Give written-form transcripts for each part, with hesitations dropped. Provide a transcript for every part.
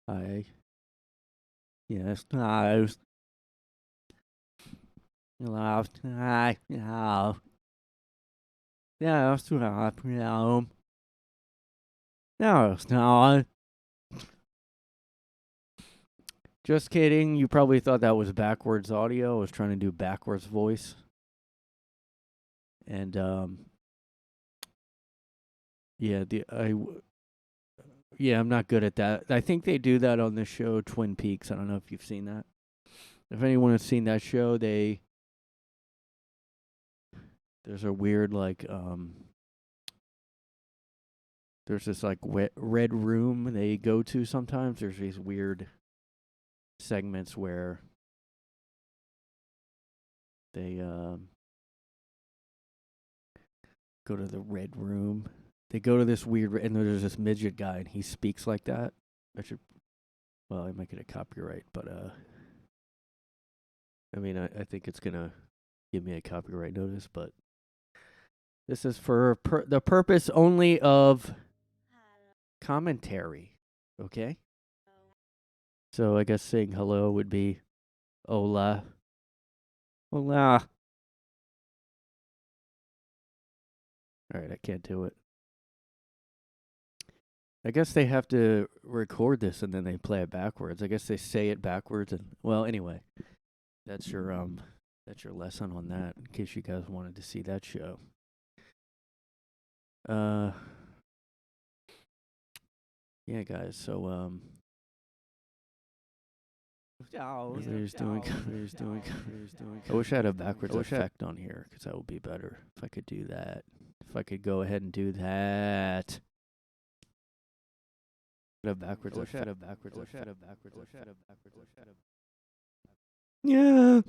I yes, no, left, I no, yes, no, no, it's not. Just kidding. You probably thought that was backwards audio. I was trying to do backwards voice, and yeah, I'm not good at that. I think they do that on the show Twin Peaks. I don't know if you've seen that. If anyone has seen that show, there's a weird there's this like red room they go to sometimes. There's these weird segments where they go to the red room. They go to this weird, and there's this midget guy, and he speaks like that. I might get a copyright, but I mean, I think it's gonna give me a copyright notice, but this is for the purpose only of commentary, okay? So I guess saying hello would be hola. Hola. Alright, I can't do it. I guess they have to record this and then they play it backwards. I guess they say it backwards and well, anyway. That's your lesson on that in case you guys wanted to see that show. Yeah, guys, so Everybody's doing. I wish I had a backwards effect on here because that would be better if I could do that. If I could go ahead and do that. Backwards effect. Yeah.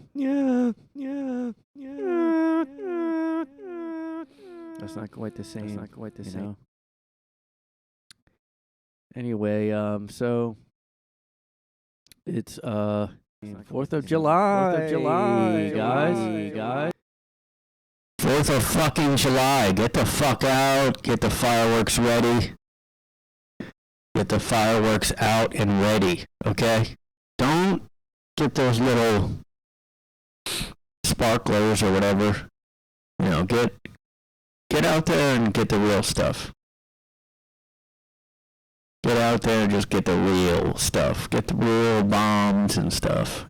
That's not quite the same. You know? Anyway, so it's 4th of July, guys. 4th of fucking July. Get the fuck out. Get the fireworks ready. Get the fireworks out and ready, okay? Don't get those little sparklers or whatever. You know, get out there and get the real stuff. Get out there and just get the real stuff. Get the real bombs and stuff.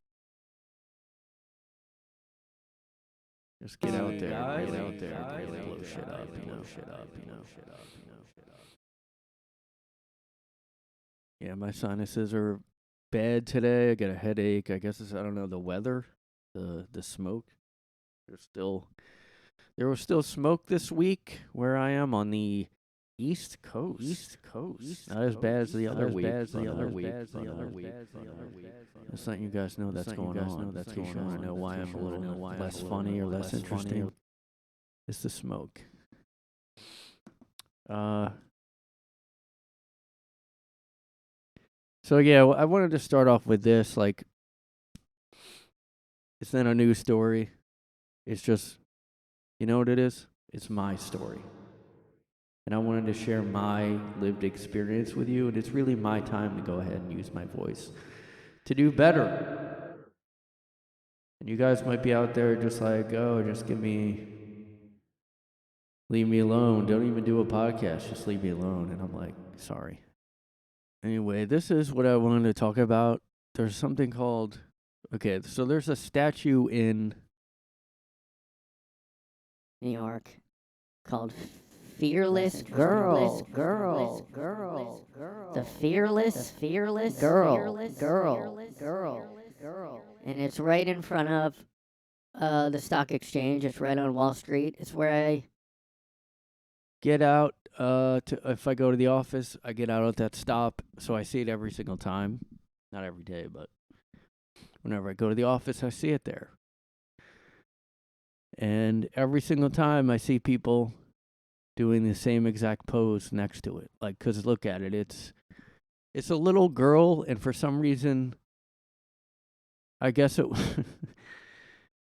Just get out there. Get out there. Really blow shit up. Yeah, my sinuses are bad today. I got a headache. I guess it's, I don't know, the weather, the smoke. There was still smoke this week where I am on the East Coast. Not as bad as the other week. Just letting you guys know that's going on. In case you want to know why I'm a little less funny or less interesting. It's the smoke. So yeah, I wanted to start off with this. Like, it's not a news story. It's just, you know what it is? It's my story. And I wanted to share my lived experience with you, and it's really my time to go ahead and use my voice to do better. And you guys might be out there just like, oh, just leave me alone. Don't even do a podcast. Just leave me alone. And I'm like, sorry. Anyway, this is what I wanted to talk about. There's something called, okay, so there's a statue in New York called Fearless Girl. The Fearless Girl. And it's right in front of the stock exchange. It's right on Wall Street. It's where I get out. If I go to the office, I get out at that stop, so I see it every single time. Not every day, but whenever I go to the office, I see it there. And every single time I see people doing the same exact pose next to it. Like, 'cause look at it, it's a little girl, and for some reason, I guess it,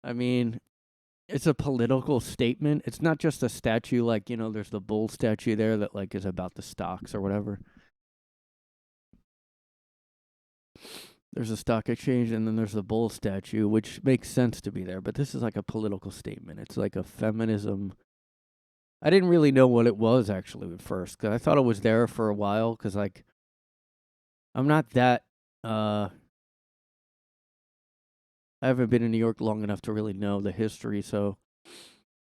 I mean, it's a political statement. It's not just a statue like, you know, there's the bull statue there that like is about the stocks or whatever. There's a stock exchange, and then there's the bull statue, which makes sense to be there. But this is like a political statement. It's like a feminism. I didn't really know what it was actually at first, because I thought it was there for a while. Because like, I'm not that. I haven't been in New York long enough to really know the history, so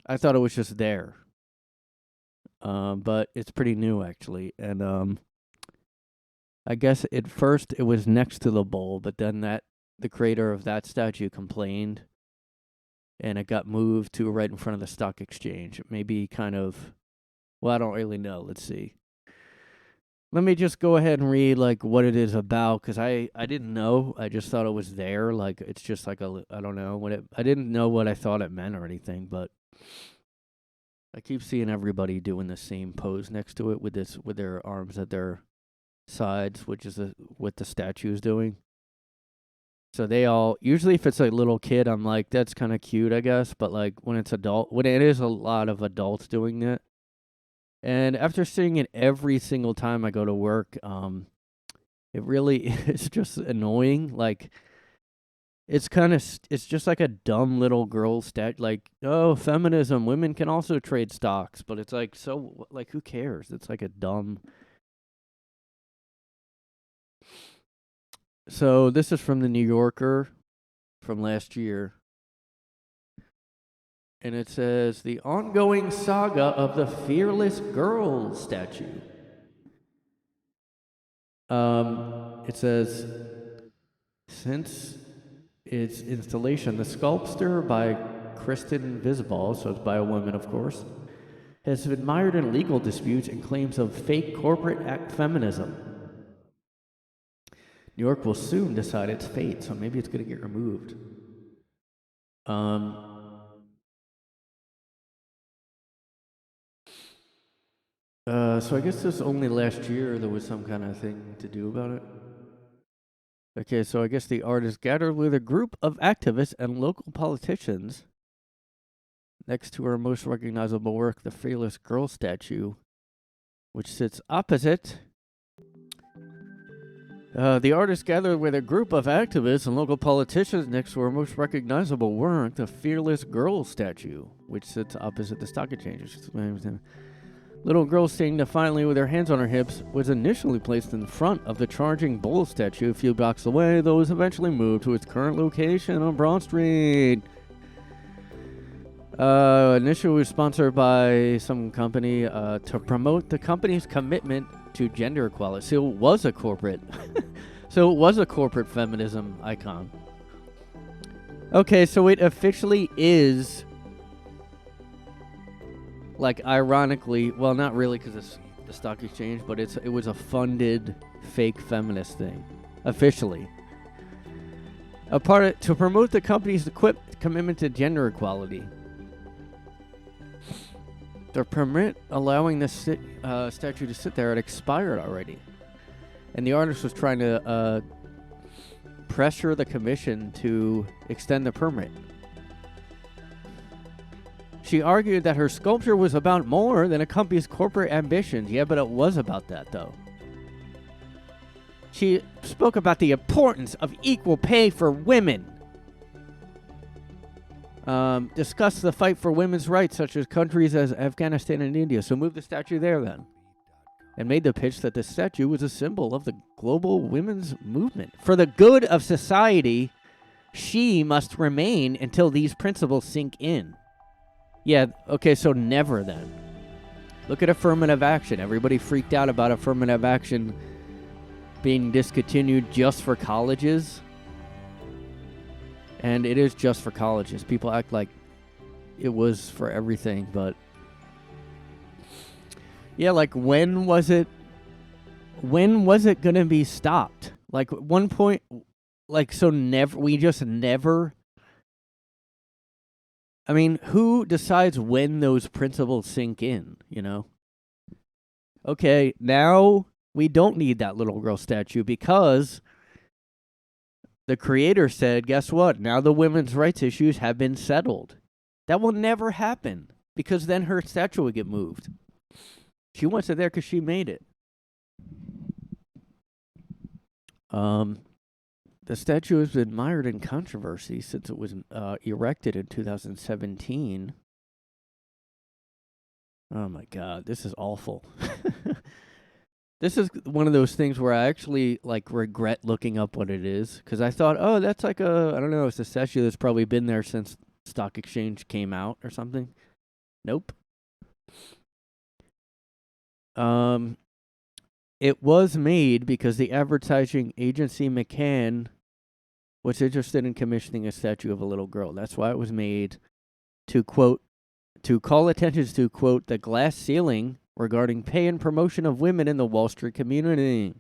I thought it was just there. But it's pretty new actually, and I guess at first it was next to the bull, but then the creator of that statue complained, and it got moved to right in front of the stock exchange. Maybe kind of, well, I don't really know. Let's see. Let me just go ahead and read like what it is about, because I didn't know. I just thought it was there. Like it's just like I don't know what I didn't know what I thought it meant or anything, but I keep seeing everybody doing the same pose next to it with their arms at their sides, which is what the statue is doing. So they all, usually if it's a little kid, I'm like, that's kind of cute, I guess. But like when it's when it is a lot of adults doing it, and after seeing it every single time I go to work, it really is just annoying. Like it's just like a dumb little girl like, oh, feminism, women can also trade stocks, but it's like, so like who cares? It's like a dumb. So this is from the New Yorker from last year. And it says, the ongoing saga of the fearless girl statue. It says, since its installation, the sculpture by Kristen Visbal, so it's by a woman, of course, has been mired in legal disputes and claims of fake corporate feminism. New York will soon decide its fate, so maybe it's going to get removed. So I guess this only last year there was some kind of thing to do about it. Okay, so I guess the artist gathered with a group of activists and local politicians next to her most recognizable work, the Fearless Girl statue, which sits opposite. The artist gathered with a group of activists and local politicians next to her most recognizable work, the Fearless Girl statue, which sits opposite the stock exchange. Little girl standing defiantly with her hands on her hips was initially placed in front of the charging bull statue a few blocks away, though was eventually moved to its current location on Broad Street. Initially was sponsored by some company to promote the company's commitment to gender equality. So it was a corporate feminism icon. Okay, so it officially is, like, ironically, well, not really because it's the stock exchange, but it was a funded fake feminist thing, officially. To promote the company's commitment to gender equality. The permit allowing the statue to sit there had expired already. And the artist was trying to pressure the commission to extend the permit. She argued that her sculpture was about more than a company's corporate ambitions. Yeah, but it was about that, though. She spoke about the importance of equal pay for women. Discussed the fight for women's rights, such as countries as Afghanistan and India. So move the statue there, then. And made the pitch that the statue was a symbol of the global women's movement. For the good of society, she must remain until these principles sink in. Yeah, okay, so never then. Look at affirmative action. Everybody freaked out about affirmative action being discontinued just for colleges. And it is just for colleges. People act like it was for everything, but yeah, like when was it going to be stopped? Like at one point, like, so we just never. I mean, who decides when those principles sink in, you know? Okay, now we don't need that little girl statue because the creator said, guess what? Now the women's rights issues have been settled. That will never happen because then her statue would get moved. She wants it there because she made it. The statue has been mired in controversy since it was erected in 2017. Oh my God, this is awful. This is one of those things where I actually like regret looking up what it is, because I thought, oh, that's like I don't know, it's a statue that's probably been there since Stock Exchange came out or something. Nope. It was made because the advertising agency McCann was interested in commissioning a statue of a little girl. That's why it was made, to quote, to call attention to, quote, the glass ceiling regarding pay and promotion of women in the Wall Street community.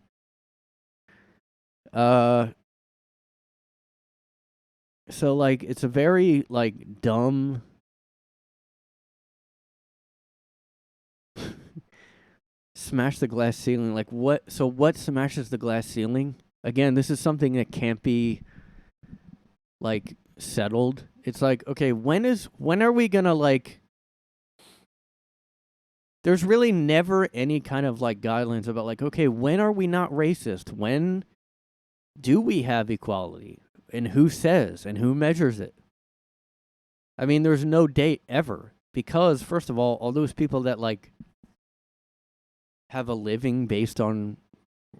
So like it's a very like dumb smash the glass ceiling. Like what? So what smashes the glass ceiling? Again, this is something that can't be like settled. It's like, okay, when are we gonna like? There's really never any kind of like guidelines about like, okay, when are we not racist? When do we have equality? And who says and who measures it? I mean, there's no date ever, because first of all those people that like have a living based on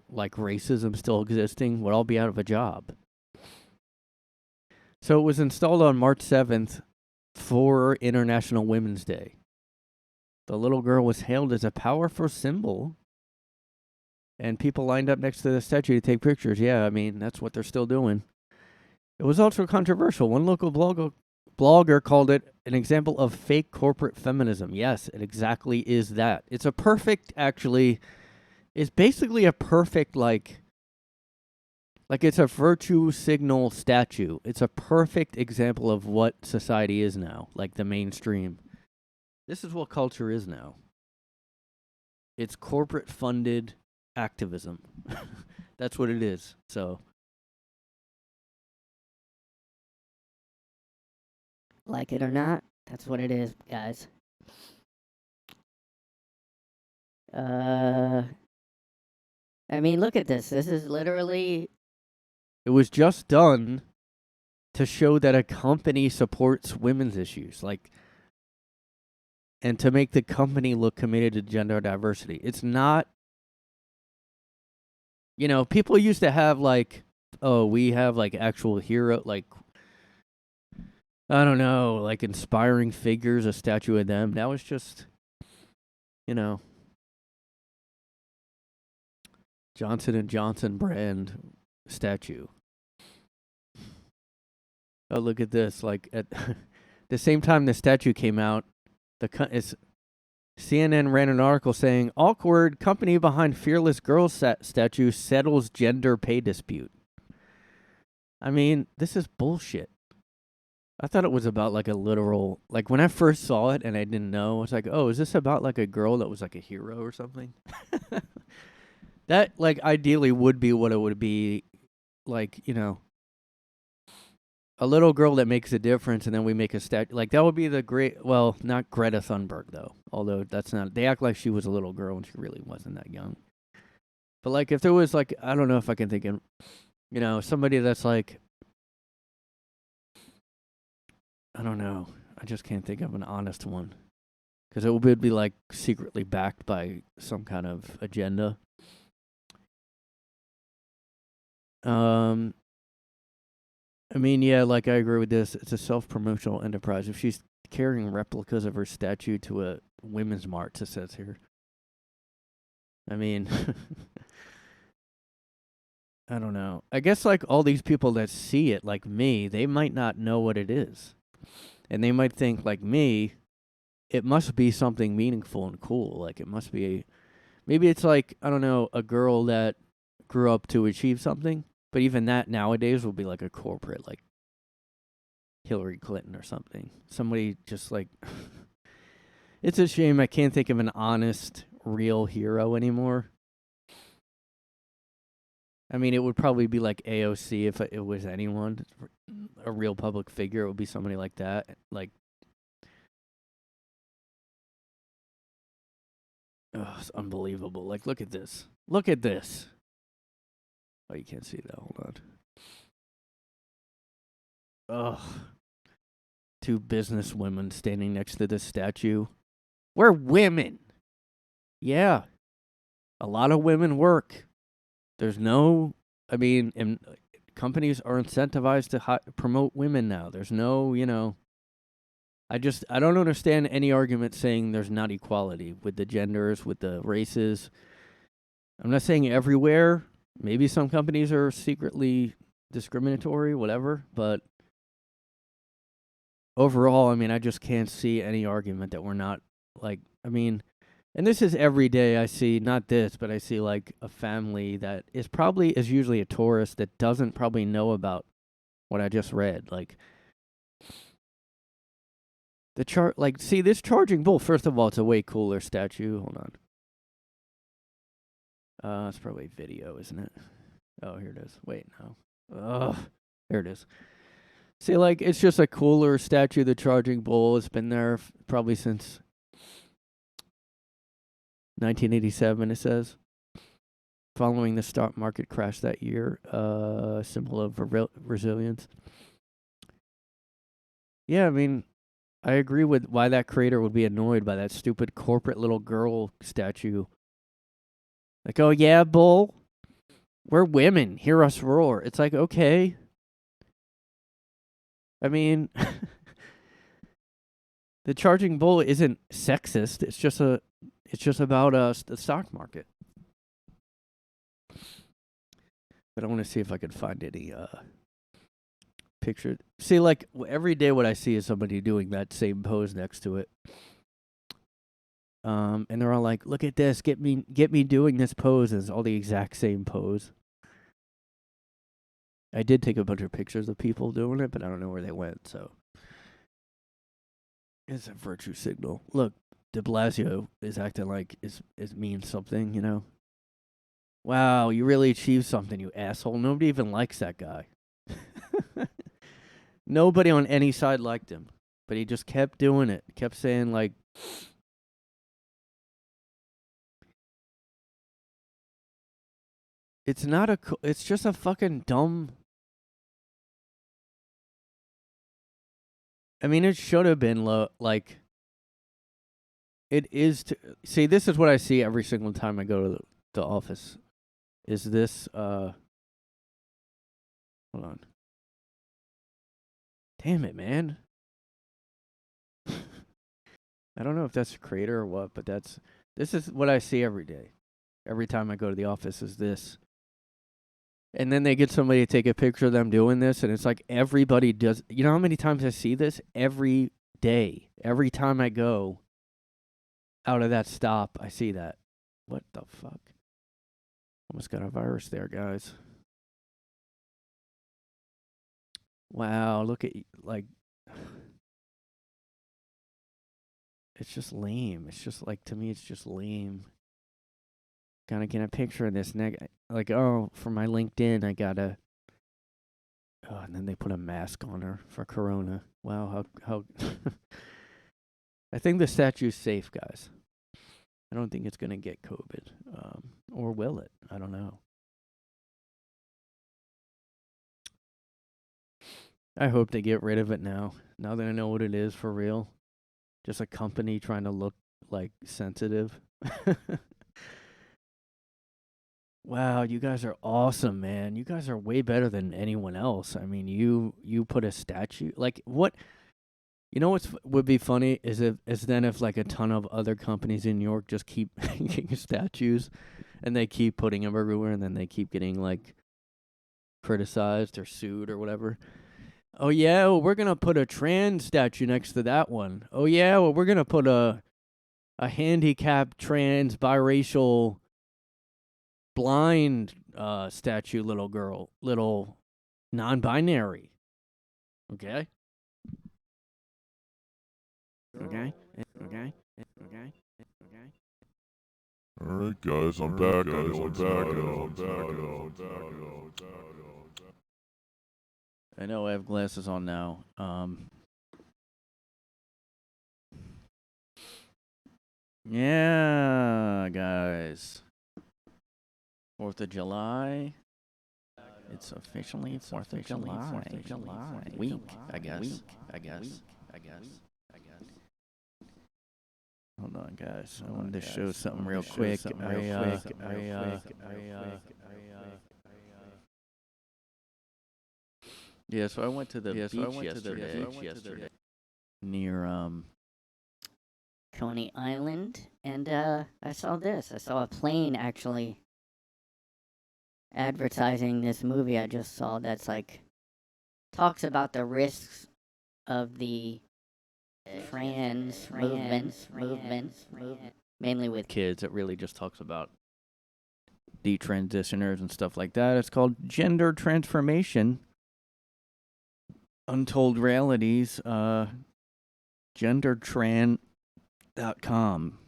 like racism still existing would all be out of a job. So it was installed on March 7th for International Women's Day. The little girl was hailed as a powerful symbol, and people lined up next to the statue to take pictures. Yeah, I mean, that's what they're still doing. It was also controversial. One local blogger called it an example of fake corporate feminism. Yes, it exactly is that. It's a perfect, actually, it's basically a perfect, like it's a virtue signal statue. It's a perfect example of what society is now, like the mainstream. This is what culture is now. It's corporate funded activism. That's what it is. So, Like it or not, that's what it is, guys. I mean, look at this. This is literally. it was just done to show that a company supports women's issues, like, and to make the company look committed to gender diversity. It's not, people used to have like, oh, we have like actual hero, like, I don't know, like inspiring figures, a statue of them. That was just, Johnson & Johnson brand statue. Oh, look at this. Like at the same time the statue came out, CNN ran an article saying, awkward, company behind fearless girl statue settles gender pay dispute. I mean, this is bullshit. I thought it was about like a literal, like when I first saw it and I didn't know, I was like, oh, is this about like a girl that was like a hero or something? That like ideally would be what it would be, like, a little girl that makes a difference, and then we make a statue. Like that would be the great, well, not Greta Thunberg though, although that's not, they act like she was a little girl and she really wasn't that young. But like if there was like, I don't know if I can think of, somebody that's like, I don't know. I just can't think of an honest one. Because it would be like secretly backed by some kind of agenda. I mean, yeah, like I agree with this. It's a self-promotional enterprise. If she's carrying replicas of her statue to a women's march, it says here. I mean, I don't know. I guess like all these people that see it, like me, they might not know what it is. And they might think, like me, it must be something meaningful and cool. Like it must be, maybe it's like, I don't know, a girl that grew up to achieve something. But even that nowadays will be like a corporate, like Hillary Clinton or something. Somebody just like, it's a shame I can't think of an honest, real hero anymore. I mean, it would probably be like AOC if it was anyone, a real public figure. It would be somebody like that. Like, it's unbelievable. Like, look at this. Look at this. Oh, you can't see that. Hold on. Ugh. Two business women standing next to this statue. We're women. Yeah. A lot of women work. There's no, I mean, and companies are incentivized to promote women now. There's no, I don't understand any argument saying there's not equality with the genders, with the races. I'm not saying everywhere. Maybe some companies are secretly discriminatory, whatever, but overall, I mean, I just can't see any argument that we're not, like, I mean, and this is every day I see, not this, but I see, like, a family that is usually a tourist that doesn't probably know about what I just read. Like, see, this charging bull, first of all, it's a way cooler statue. Hold on. It's probably video, isn't it? Oh, here it is. Wait, no. Ugh. There it is. See, like, it's just a cooler statue, the charging bull. It's been there probably since 1987, it says. Following the stock market crash that year, symbol of resilience. Yeah, I mean, I agree with why that creator would be annoyed by that stupid corporate little girl statue. Like, oh yeah, bull, we're women, hear us roar. It's like, okay. I mean, the charging bull isn't sexist. It's just about the stock market. But I want to see if I could find any picture. See, like, every day what I see is somebody doing that same pose next to it. And they're all like, look at this, get me doing this pose. And it's all the exact same pose. I did take a bunch of pictures of people doing it, but I don't know where they went, so. It's a virtue signal. Look, de Blasio is acting like it means something, you know? Wow, you really achieved something, you asshole. Nobody even likes that guy. Nobody on any side liked him, but he just kept doing it. Kept saying, like, it's just a fucking dumb. I mean, it should have been like, it is see, this is what I see every single time I go to the office. Is this, hold on. Damn it, man. I don't know if that's a creator or what, but this is what I see every day. Every time I go to the office is this. And then they get somebody to take a picture of them doing this, and it's like everybody does. You know how many times I see this? Every day. Every time I go out of that stop, I see that. What the fuck? Almost got a virus there, guys. Wow, look at, like, it's just lame. It's just, like, to me, it's just lame. Gotta get a picture of this like, oh, for my LinkedIn, I gotta. Oh, and then they put a mask on her for Corona. Wow, how I think the statue's safe, guys. I don't think it's gonna get COVID, or will it? I don't know. I hope they get rid of it now. Now that I know what it is for real, just a company trying to look, like, sensitive. Wow, you guys are awesome, man. You guys are way better than anyone else. I mean, you put a statue, like, what? You know what would be funny is if like a ton of other companies in New York just keep making statues, and they keep putting them everywhere, and then they keep getting, like, criticized or sued or whatever. Oh yeah, well, we're gonna put a trans statue next to that one. Oh yeah, well, we're gonna put a handicapped trans biracial blind statue, little non-binary. Okay. Okay. Okay. Okay. Okay. Alright, guys, I'm back. I know I have glasses on now. Yeah, guys. 4th of July. It's officially 4th of July week, I guess. Hold on, guys. I wanted to show something real quick. Yeah, so I went to the beach yesterday near Coney Island, and I saw this. I saw a plane actually advertising this movie I just saw that's like talks about the risks of the trans movement, mainly with kids. It really just talks about detransitioners and stuff like that. It's called Gender Transformation. Untold Realities, gendertran.com.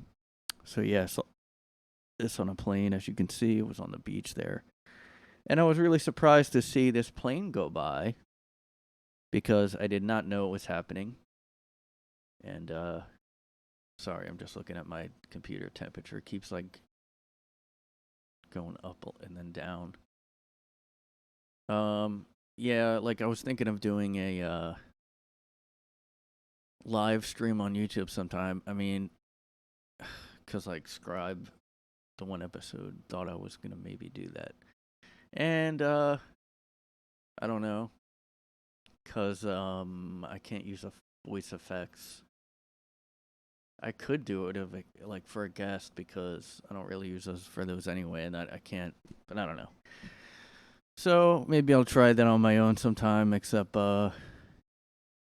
So yes, this on a plane, as you can see, it was on the beach there. And I was really surprised to see this plane go by because I did not know it was happening. And, sorry, I'm just looking at my computer temperature. It keeps, like, going up and then down. Yeah, like I was thinking of doing a live stream on YouTube sometime. I mean, because like Scribe, the one episode, thought I was going to maybe do that. And I don't know, because I can't use voice effects. I could do it if like for a guest because I don't really use those for those anyway, and I can't, but I don't know. So maybe I'll try that on my own sometime, except I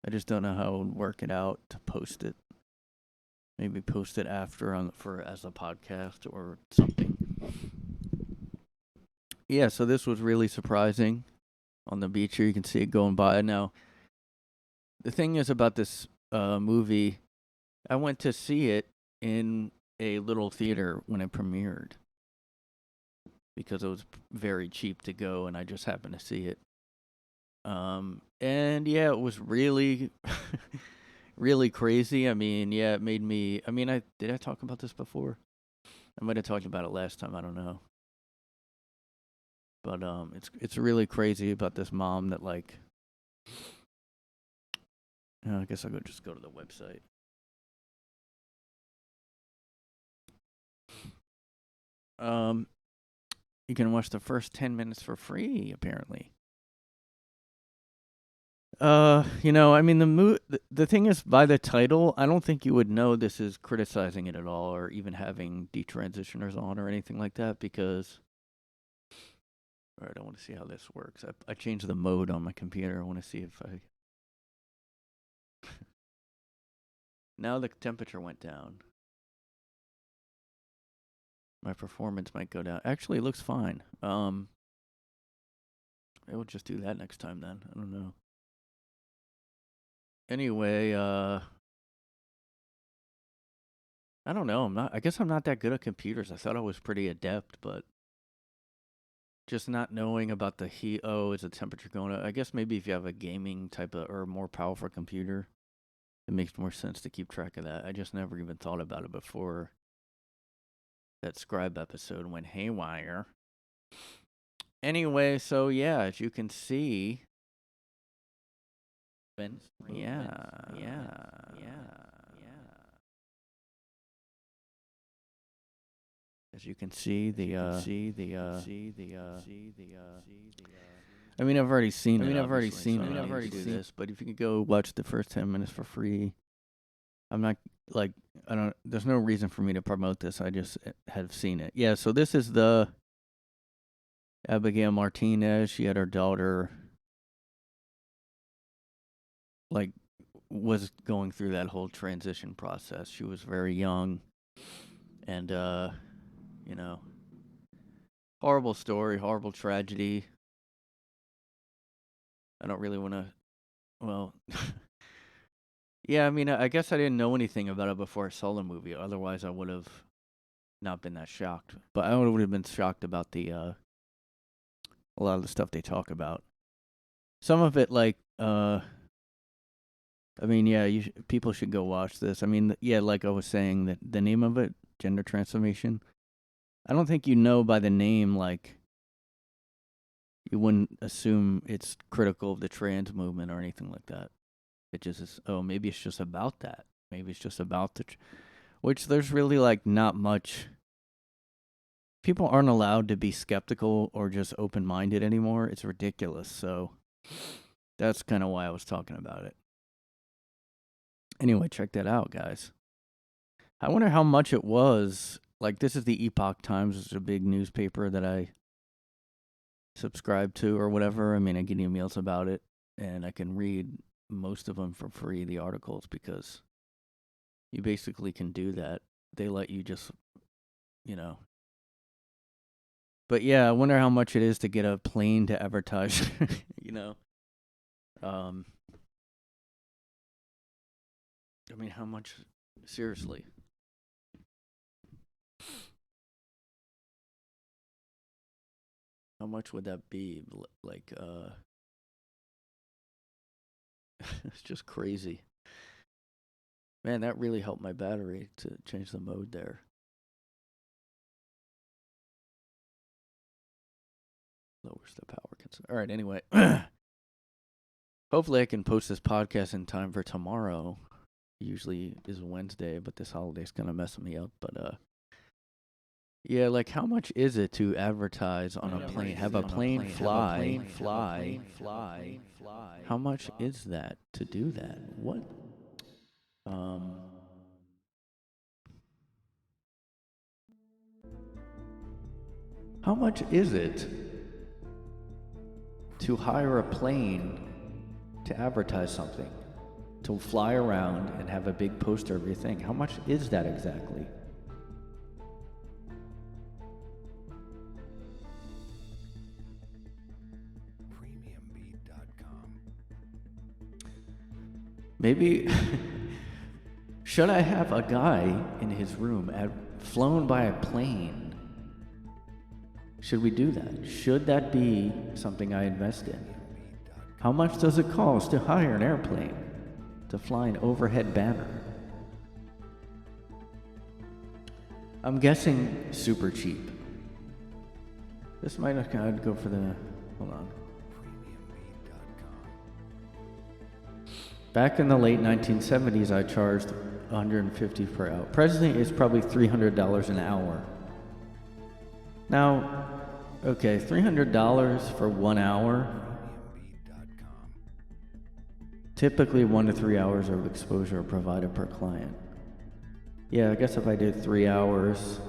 just don't know how I would work it out to post it. Maybe post it after as a podcast or something. Yeah, so this was really surprising. On the beach here, you can see it going by. Now, the thing is about this movie, I went to see it in a little theater when it premiered. Because it was very cheap to go, and I just happened to see it. And yeah, it was really, really crazy. I mean, yeah, it made me. I mean, did I talk about this before? I might have talked about it last time. I don't know. But it's really crazy about this mom that like. I guess I'll just go to the website. You can watch the first 10 minutes for free, apparently. I mean, the thing is, by the title, I don't think you would know this is criticizing it at all, or even having detransitioners on or anything like that, because... Alright, I want to see how this works. I changed the mode on my computer. I want to see if I... Now the temperature went down. My performance might go down. Actually, it looks fine. I will just do that next time then. I don't know. Anyway, I don't know. I guess I'm not that good at computers. I thought I was pretty adept, but just not knowing about the heat. Oh, is the temperature going up? I guess maybe if you have a gaming type of or more powerful computer, it makes more sense to keep track of that. I just never even thought about it before that Scribe episode went haywire. Anyway, so yeah, as you can see, yeah. As you can see, I mean, I've already seen this, but if you could go watch the first 10 minutes for free, I'm not like there's no reason for me to promote this. I just have seen it. Yeah, so this is the Abigail Martinez. She had her daughter, like, was going through that whole transition process. She was very young, and horrible story, horrible tragedy. I don't really want to. Well, yeah, I mean, I guess I didn't know anything about it before I saw the movie. Otherwise, I would have not been that shocked. But I would have been shocked about a lot of the stuff they talk about. Some of it, like, I mean, yeah, people should go watch this. I mean, yeah, like I was saying, the name of it, Gender Transformation. I don't think you know by the name, like, you wouldn't assume it's critical of the trans movement or anything like that. It just is, maybe it's just about that. Maybe it's just about which there's really like not much. People aren't allowed to be skeptical or just open-minded anymore. It's ridiculous. So that's kind of why I was talking about it. Anyway, check that out, guys. I wonder how much it was. Like, this is the Epoch Times. It's a big newspaper that I subscribe to or whatever. I mean, I get emails about it, and I can read most of them for free, the articles, because you basically can do that. They let you just, But yeah, I wonder how much it is to get a plane to advertise, I mean, how much, seriously? How much would that be? Like, it's just crazy. Man, that really helped my battery to change the mode there. Lowers the power consumption. All right, anyway. Hopefully I can post this podcast in time for tomorrow. Usually is Wednesday, but this holiday's kind of messing me up. But, yeah, like, how much is it to advertise on a plane? Have a plane fly. How much is that to do that? What? How much is it to hire a plane to advertise something? To fly around and have a big poster of your thing? How much is that exactly? Maybe, should I have a guy in his room flown by a plane? Should we do that? Should that be something I invest in? How much does it cost to hire an airplane to fly an overhead banner? I'm guessing super cheap. This might not go for the, hold on. Back in the late 1970s, I charged $150 per hour. Presently, it's probably $300 an hour. Now, okay, $300 for 1 hour. Typically 1 to 3 hours of exposure are provided per client. Yeah, I guess if I did 3 hours,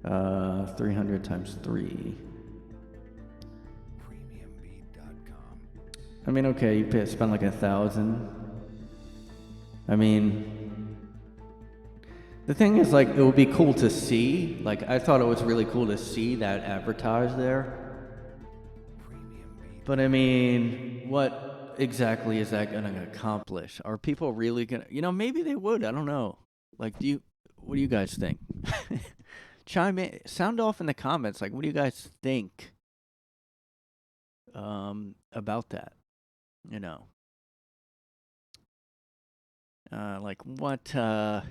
300 times 3. I mean, okay, you spend like 1,000. I mean, the thing is, like, it would be cool to see. Like, I thought it was really cool to see that advertised there. But I mean, what exactly is that going to accomplish? Are people really going to, maybe they would. I don't know. Like, what do you guys think? Chime in, sound off in the comments. Like, what do you guys think about that? Like what, I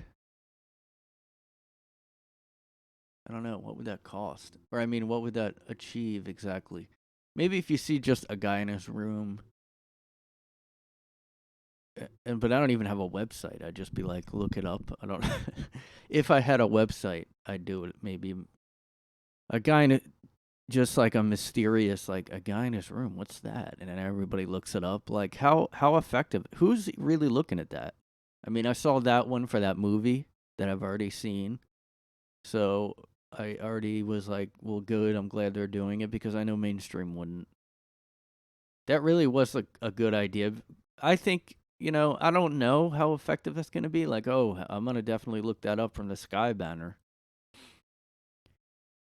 don't know, what would that cost? Or I mean, what would that achieve exactly? Maybe if you see just a guy in his room, but I don't even have a website. I'd just be like, look it up. I don't, if I had a website, I'd do it. Maybe a guy in it, just like a mysterious, like a guy in his room. What's that? And then everybody looks it up. Like how effective? Who's really looking at that? I mean, I saw that one for that movie that I've already seen. So I already was like, well, good. I'm glad they're doing it because I know mainstream wouldn't. That really was a good idea. I think, I don't know how effective that's going to be. Like, I'm going to definitely look that up from the Sky banner.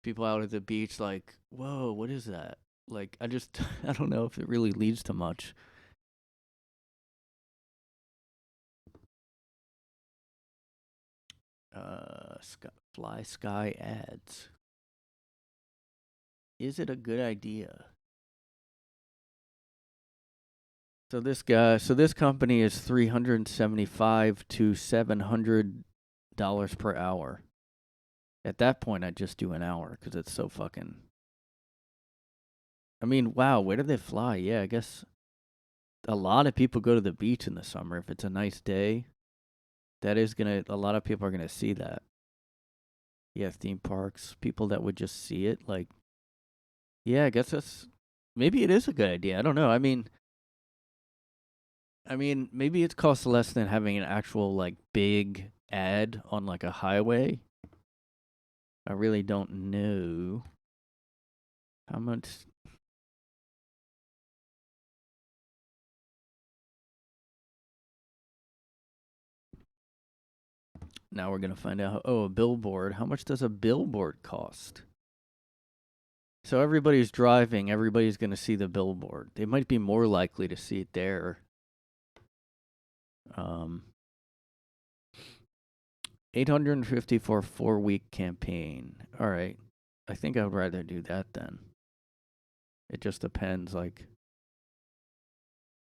People out at the beach like, whoa, what is that? Like, I don't know if it really leads to much. Fly Sky ads. Is it a good idea? So this company is $375 to $700 per hour. At that point, I'd just do an hour because it's so fucking. I mean, wow, where do they fly? Yeah, I guess a lot of people go to the beach in the summer. If it's a nice day, a lot of people are gonna see that. Yeah, theme parks, people that would just see it, like, yeah, I guess maybe it is a good idea. I don't know. I mean, maybe it costs less than having an actual, like, big ad on, like, a highway. I really don't know how much. Now we're gonna find out. A billboard. How much does a billboard cost? So everybody's driving. Everybody's gonna see the billboard. They might be more likely to see it there. 850 for a 4-week campaign. All right. I think I would rather do that then. It just depends. Like,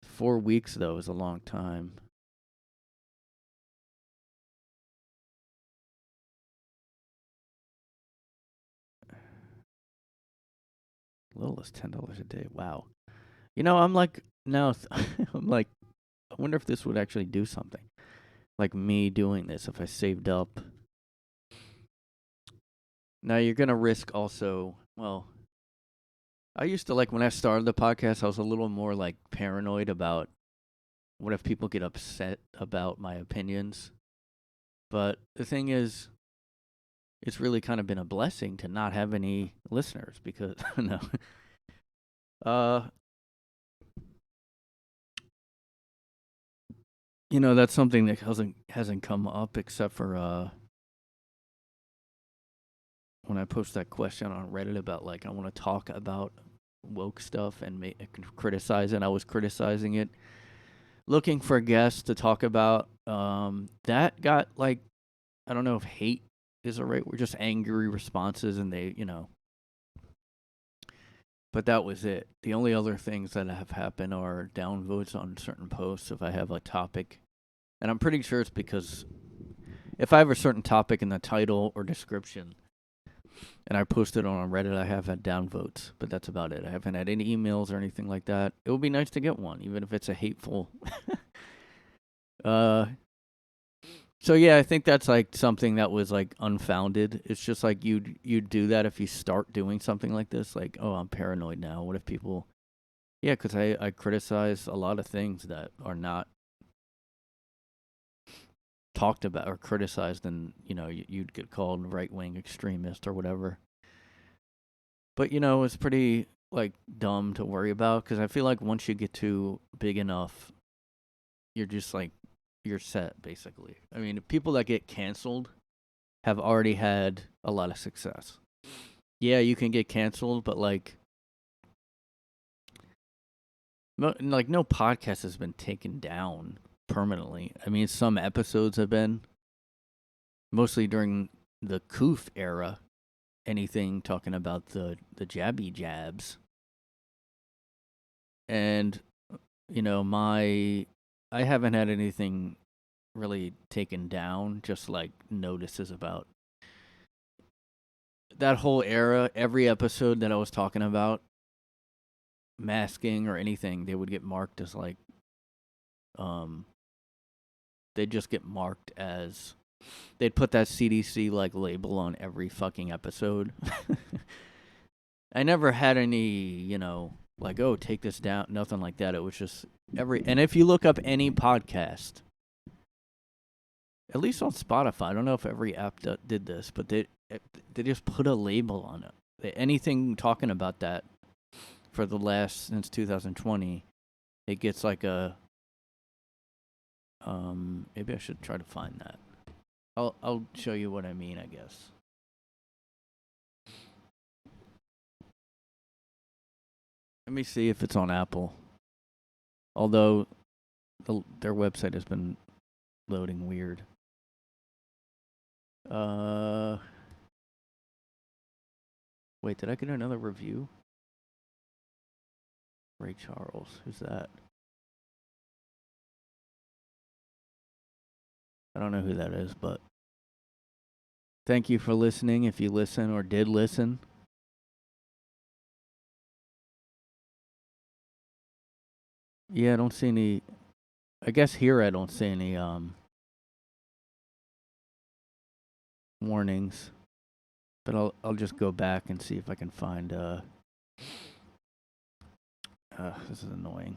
4 weeks, though, is a long time. Little as $10 a day. Wow. You know, I'm like, now, I'm like, I wonder if this would actually do something. Like me doing this, if I saved up. Now, you're going to risk also, well, I used to, like, when I started the podcast, I was a little more, like, paranoid about what if people get upset about my opinions. But the thing is, it's really kind of been a blessing to not have any listeners because, no. You know, that's something that hasn't come up except for when I post that question on Reddit about, like, I want to talk about woke stuff and criticize it. I was criticizing it, looking for guests to talk about. That got, like, I don't know if hate is a right word, just angry responses, and they, but that was it. The only other things that have happened are downvotes on certain posts if I have a topic. And I'm pretty sure it's because if I have a certain topic in the title or description and I post it on Reddit, I have had downvotes, but that's about it. I haven't had any emails or anything like that. It would be nice to get one, even if it's a hateful. So yeah, I think that's, like, something that was, like, unfounded. It's just like you'd do that if you start doing something like this. Like, oh, I'm paranoid now. What if people? Yeah, because I criticize a lot of things that are not talked about or criticized, and you'd get called right-wing extremist or whatever. But it's pretty, like, dumb to worry about because I feel like once you get too big enough, you're just like you're set basically. I mean, people that get canceled have already had a lot of success. Yeah, you can get canceled, but like no podcast has been taken down permanently. I mean, some episodes have been, mostly during the coof era. Anything talking about the jabby jabs. And I haven't had anything really taken down, just like notices about that whole era. Every episode that I was talking about masking or anything, they would get marked as, like, they'd just get marked as, they'd put that CDC, like, label on every fucking episode. I never had any, like, oh, take this down, nothing like that. It was just and if you look up any podcast, at least on Spotify, I don't know if every app did this, but they just put a label on it. Anything talking about that for the last, since 2020, it gets like a, maybe I should try to find that. I'll show you what I mean, I guess. Let me see if it's on Apple. Although their website has been loading weird. Wait, did I get another review? Ray Charles, who's that? I don't know who that is, but thank you for listening, if you listen or did listen. Yeah, I don't see any. I guess here I don't see any warnings. But I'll just go back and see if I can find this is annoying.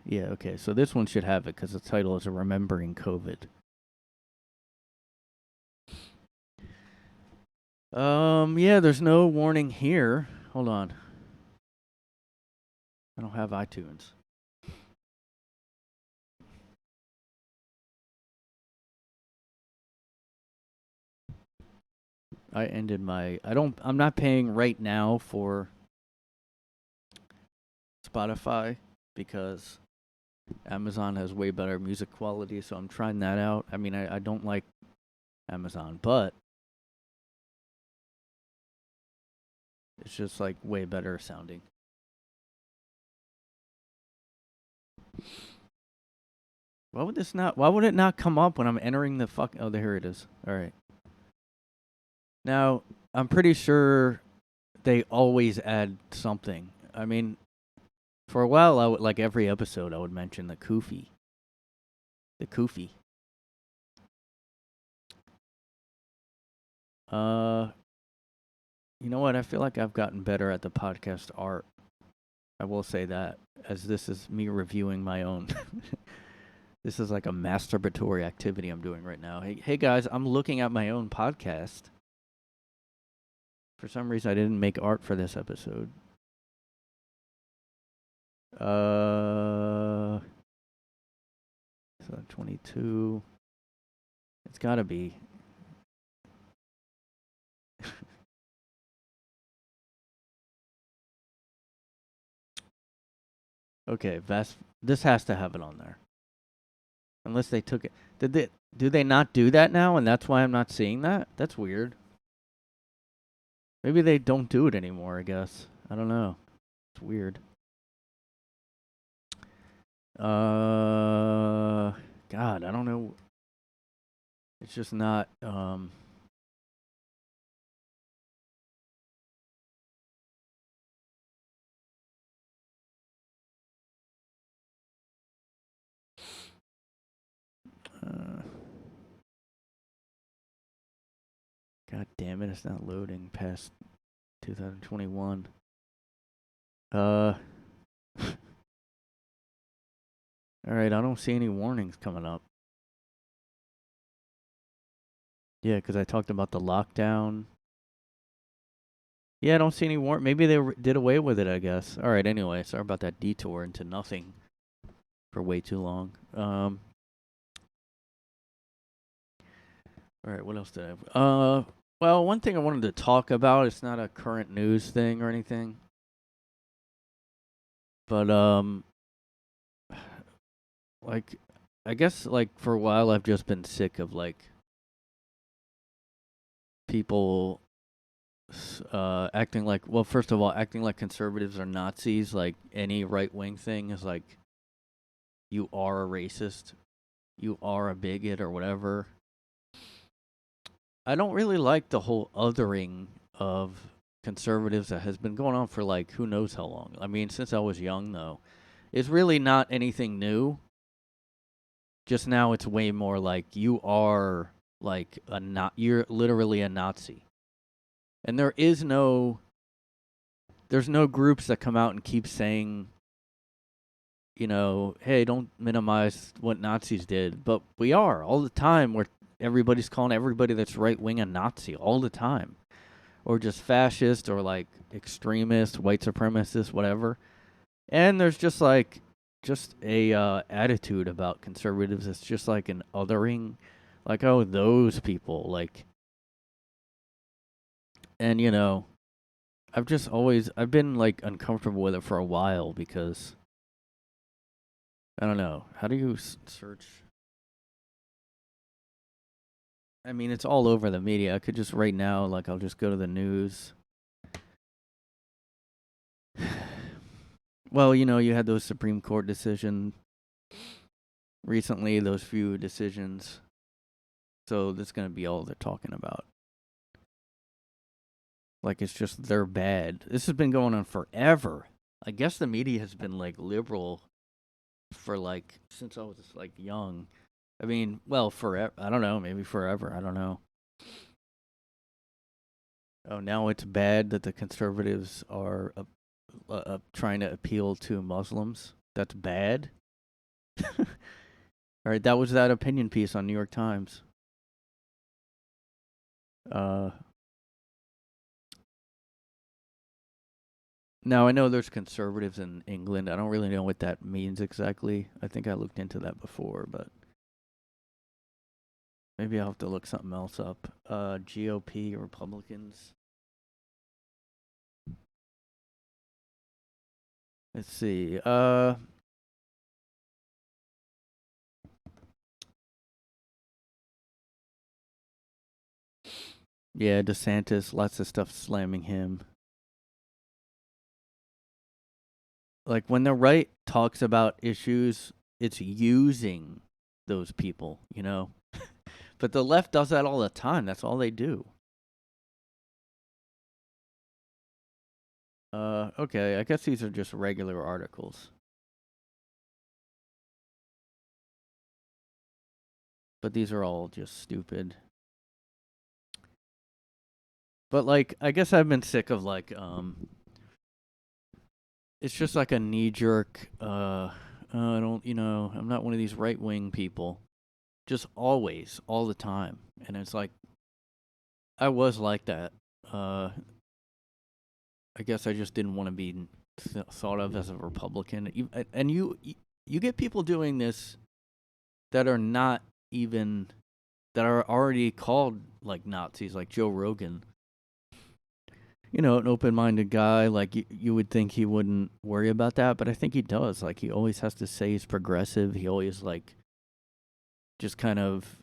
Yeah, okay. So this one should have it because the title is Remembering COVID. Yeah, there's no warning here. Hold on. I don't have iTunes. I ended my I'm not paying right now for Spotify because Amazon has way better music quality, so I'm trying that out. I mean, I don't like Amazon, but it's just like way better sounding. Why would it not come up when I'm entering the oh, there it is. All right. Now, I'm pretty sure they always add something. I mean, for a while, I would, like every episode, I would mention the coofy. The coofy. You know what? I feel like I've gotten better at the podcast art. I will say that, as this is me reviewing my own. This is like a masturbatory activity I'm doing right now. Hey guys, I'm looking at my own podcast. For some reason, I didn't make art for this episode. 22. It's gotta be. Okay, this has to have it on there. Unless they took it. Do they not do that now and that's why I'm not seeing that? That's weird. Maybe they don't do it anymore, I guess. I don't know. It's weird. God, I don't know. It's just not God damn it, it's not loading past 2021. All right, I don't see any warnings coming up. Yeah, because I talked about the lockdown. Yeah, I don't see any warning. Maybe they did away with it, I guess. All right, anyway, sorry about that detour into nothing for way too long. All right, what else did I have? Well, one thing I wanted to talk about, it's not a current news thing or anything. But, like, I guess, like, for a while I've just been sick of, like, people acting like, well, first of all, acting like conservatives are Nazis. Like, any right-wing thing is like, you are a racist, you are a bigot, or whatever. I don't really like the whole othering of conservatives that has been going on for, like, who knows how long. I mean, since I was young, though. It's really not anything new. Just now it's way more like you are like you're literally a Nazi. And there's no groups that come out and keep saying, you know, hey, don't minimize what Nazis did, but we are all the time where everybody's calling everybody that's right wing a Nazi all the time. Or just fascist or like extremist, white supremacist, whatever. And there's just like a attitude about conservatives. It's just like an othering, like, oh, those people, like. And you know, I've been like uncomfortable with it for a while because I don't know, how do you search? I mean, it's all over the media. I could just right now, like, I'll just go to the news. Well, you know, you had those Supreme Court decisions recently, those few decisions. So that's going to be all they're talking about. Like it's just they're bad. This has been going on forever. I guess the media has been like liberal for like since I was like young. I mean, well, forever. I don't know. Maybe forever. I don't know. Oh, now it's bad that the conservatives are trying to appeal to Muslims. That's bad. All right, that was that opinion piece on New York Times. Now I know there's conservatives in England. I don't really know what that means exactly. I think I looked into that before, but maybe I'll have to look something else up. GOP, Republicans. Let's see. Yeah, DeSantis, lots of stuff slamming him. Like when the right talks about issues, it's using those people, you know? But the left does that all the time. That's all they do. Okay, I guess these are just regular articles. But these are all just stupid. But like, I guess I've been sick of like, it's just like a knee-jerk, I don't, I'm not one of these right-wing people. Just always, all the time. And it's like, I was like that. I guess I just didn't want to be thought of as a Republican. And you get people doing this that are not even, that are already called like Nazis, like Joe Rogan. An open-minded guy, like you would think he wouldn't worry about that, but I think he does. Like he always has to say he's progressive. He always like just kind of,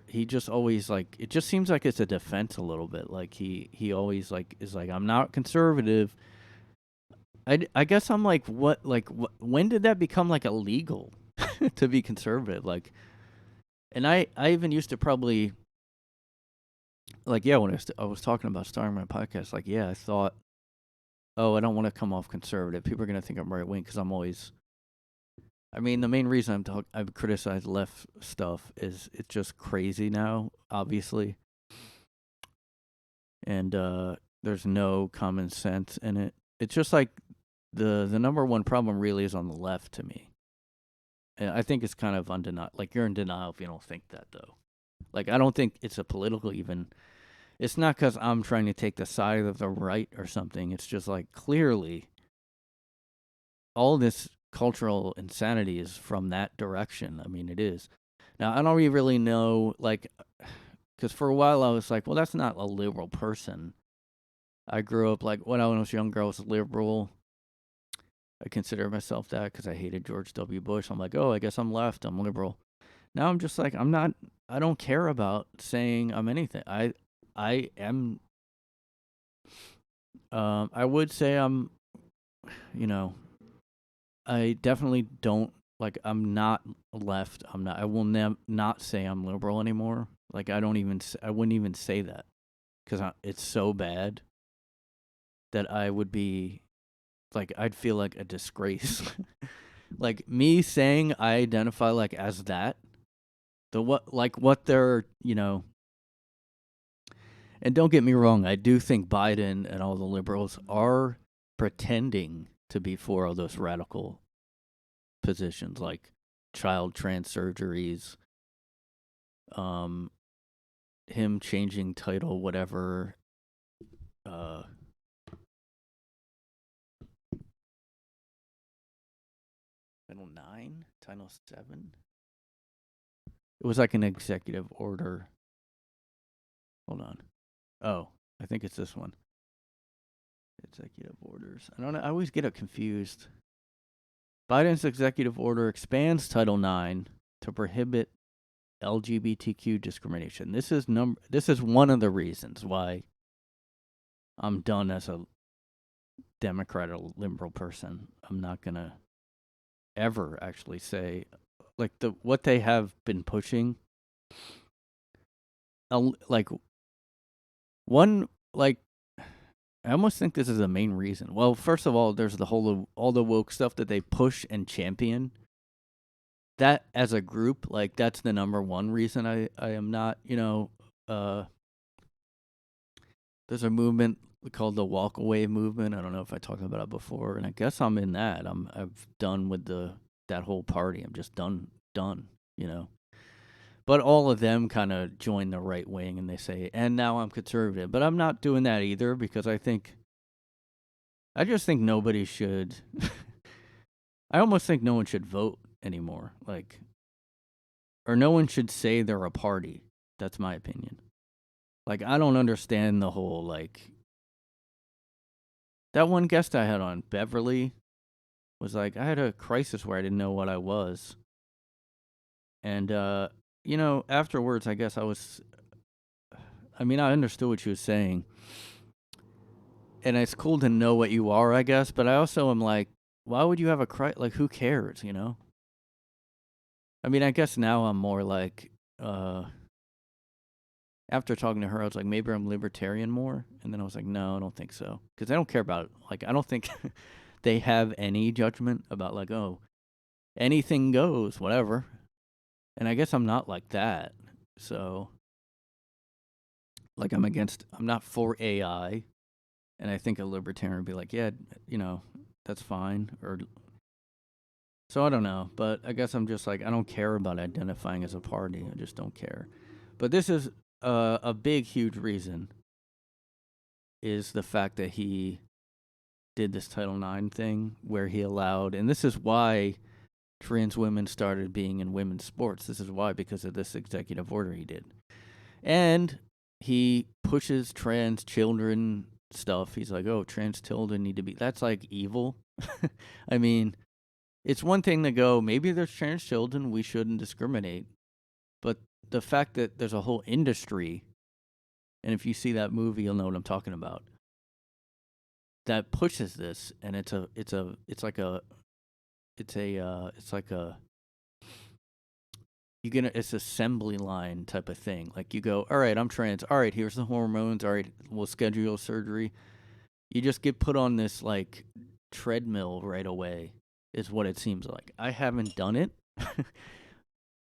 he just always like, it just seems like it's a defense a little bit. Like he always like is like, I'm not conservative. I guess I'm like, when did that become like illegal to be conservative? Like, and I even used to probably, like, yeah, when I was talking about starting my podcast, like, yeah, I thought, oh, I don't want to come off conservative. People are going to think I'm right wing because I'm always, I mean, the main reason I've criticized left stuff is it's just crazy now, obviously. And there's no common sense in it. It's just like the number one problem really is on the left to me. And I think it's kind of undeniable. Like, you're in denial if you don't think that, though. Like, I don't think it's a political even. It's not because I'm trying to take the side of the right or something. It's just like clearly all this cultural insanity is from that direction. I mean, it is. Now, I don't really know, like, because for a while I was like, well, that's not a liberal person. I grew up, like, when I was younger, I was liberal. I consider myself that because I hated George W. Bush. I'm like, oh, I guess I'm left. I'm liberal. Now I'm just like, I don't care about saying I'm anything. I am, I would say I'm, I definitely don't, like, I'm not left. I will not say I'm liberal anymore. Like, I wouldn't even say that because it's so bad that I would be, like, I'd feel like a disgrace. Like, me saying I identify, like, as that, what they're, and don't get me wrong, I do think Biden and all the liberals are pretending to be for all those radical positions, like child trans surgeries, him changing title, whatever, Title 9, Title 7. It was like an executive order. Hold on. Oh, I think it's this one. Executive orders. I don't know. I always get it confused. Biden's executive order expands Title 9 to prohibit LGBTQ discrimination. This is one of the reasons why I'm done as a Democrat or liberal person. I'm not going to ever actually say, like, what they have been pushing, like, one, like, I almost think this is the main reason. Well, first of all, there's the whole all the woke stuff that they push and champion. That as a group, like that's the number one reason I am not, there's a movement called the walk away movement. I don't know if I talked about it before, and I guess I'm in that. I've done with that whole party. I'm just done, you know. But all of them kind of join the right wing, and they say, and now I'm conservative. But I'm not doing that either because I just think nobody should. I almost think no one should vote anymore. Like, or no one should say they're a party. That's my opinion. Like, I don't understand the whole, like, that one guest I had on, Beverly, was like, I had a crisis where I didn't know what I was. And, afterwards, I guess I understood what she was saying. And it's cool to know what you are, I guess. But I also am like, why would you have a crisis? Like, who cares, I mean, I guess now I'm more like, after talking to her, I was like, maybe I'm libertarian more. And then I was like, no, I don't think so. Because I don't care about it. Like, I don't think they have any judgment about, like, oh, anything goes, whatever. And I guess I'm not like that. So, like, I'm not for AI. And I think a libertarian would be like, yeah, that's fine. So I don't know. But I guess I'm just like, I don't care about identifying as a party. I just don't care. But this is a big, huge reason is the fact that he did this Title IX thing where he allowed, and this is why trans women started being in women's sports. This is why, because of this executive order he did. And he pushes trans children stuff. He's like, oh, trans children need to be, that's like evil. I mean, it's one thing to go, maybe there's trans children, we shouldn't discriminate. But the fact that there's a whole industry, and if you see that movie, you'll know what I'm talking about, that pushes this, and it's like an assembly line type of thing. Like you go, all right, I'm trans. All right, here's the hormones. All right, we'll schedule surgery. You just get put on this like treadmill right away, is what it seems like. I haven't done it.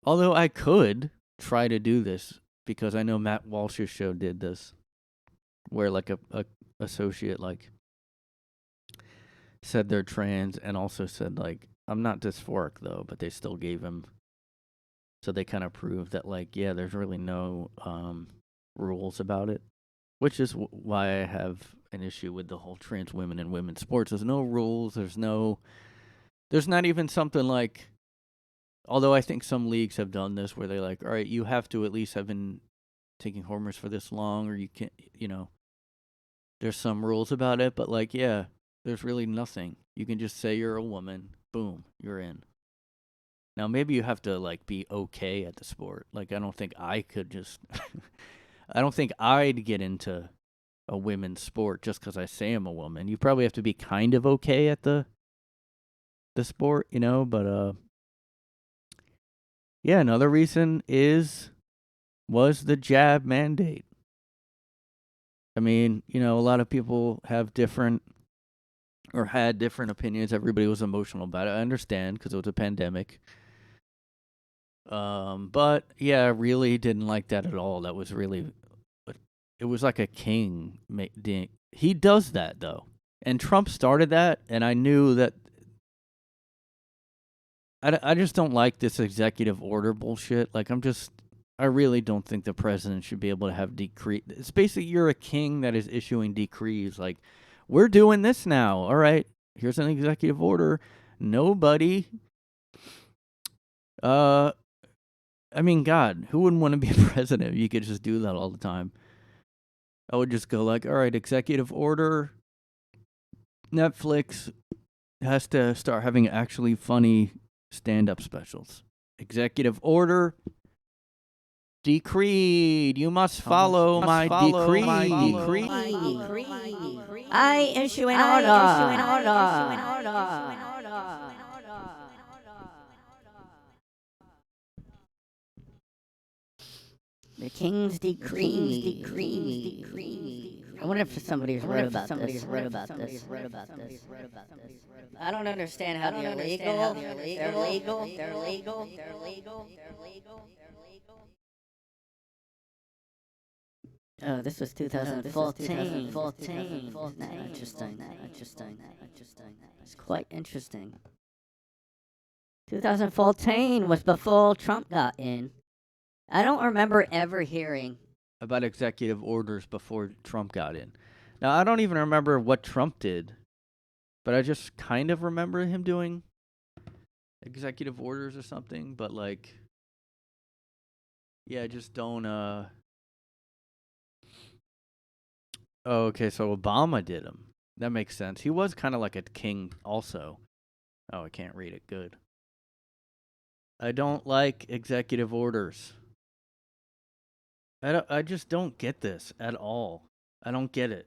Although I could try to do this because I know Matt Walsh's show did this, where like a associate like said they're trans and also said like, I'm not dysphoric though, but they still gave him. So they kind of proved that like, yeah, there's really no rules about it, which is why I have an issue with the whole trans women in women's sports. There's no rules. There's not even something like, although I think some leagues have done this where they're like, all right, you have to at least have been taking hormones for this long, or you can't, there's some rules about it, but like, yeah, there's really nothing. You can just say you're a woman, boom, you're in. Now, maybe you have to like be okay at the sport. Like, I don't think I could just, I don't think I'd get into a women's sport just because I say I'm a woman. You probably have to be kind of okay at the sport, but yeah, another reason was the jab mandate. I mean, a lot of people have different or had different opinions. Everybody was emotional about it. I understand because it was a pandemic. But yeah, I really didn't like that at all. That was really, it was like a king. He does that though. And Trump started that, and I knew that I just don't like this executive order bullshit. Like, I really don't think the president should be able to have decree. It's basically you're a king that is issuing decrees. Like, we're doing this now. All right, here's an executive order. Nobody. I mean, God, who wouldn't want to be president if you could just do that all the time? I would just go like, all right, executive order. Netflix has to start having actually funny stand-up specials. Executive order. Decreed. You must follow my decree. I issue an order. The king's decree. I wonder if somebody's wrote about this. I don't understand how they're legal. They're legal. Oh, this was 2014. Isn't that interesting? It's quite interesting. 2014 was before Trump got in. I don't remember ever hearing about executive orders before Trump got in. Now, I don't even remember what Trump did, but I just kind of remember him doing executive orders or something, but like, yeah, I just don't, Oh, okay, so Obama did them. That makes sense. He was kind of like a king also. Oh, I can't read it. Good. I don't like executive orders. I just don't get this at all. I don't get it.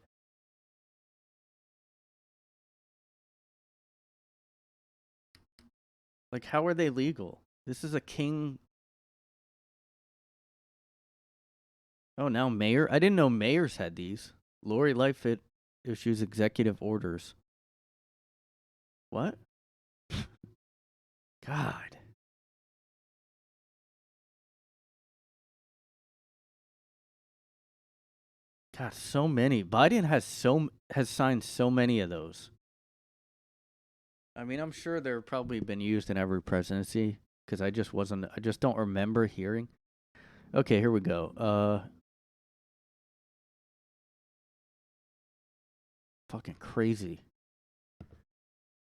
Like, how are they legal? This is a king. Oh, now mayor? I didn't know mayors had these. Lori Lightfoot issues executive orders. What? God. God, so many. Biden has signed so many of those. I mean, I'm sure they're probably been used in every presidency because I just don't remember hearing. Okay, here we go. Fucking crazy.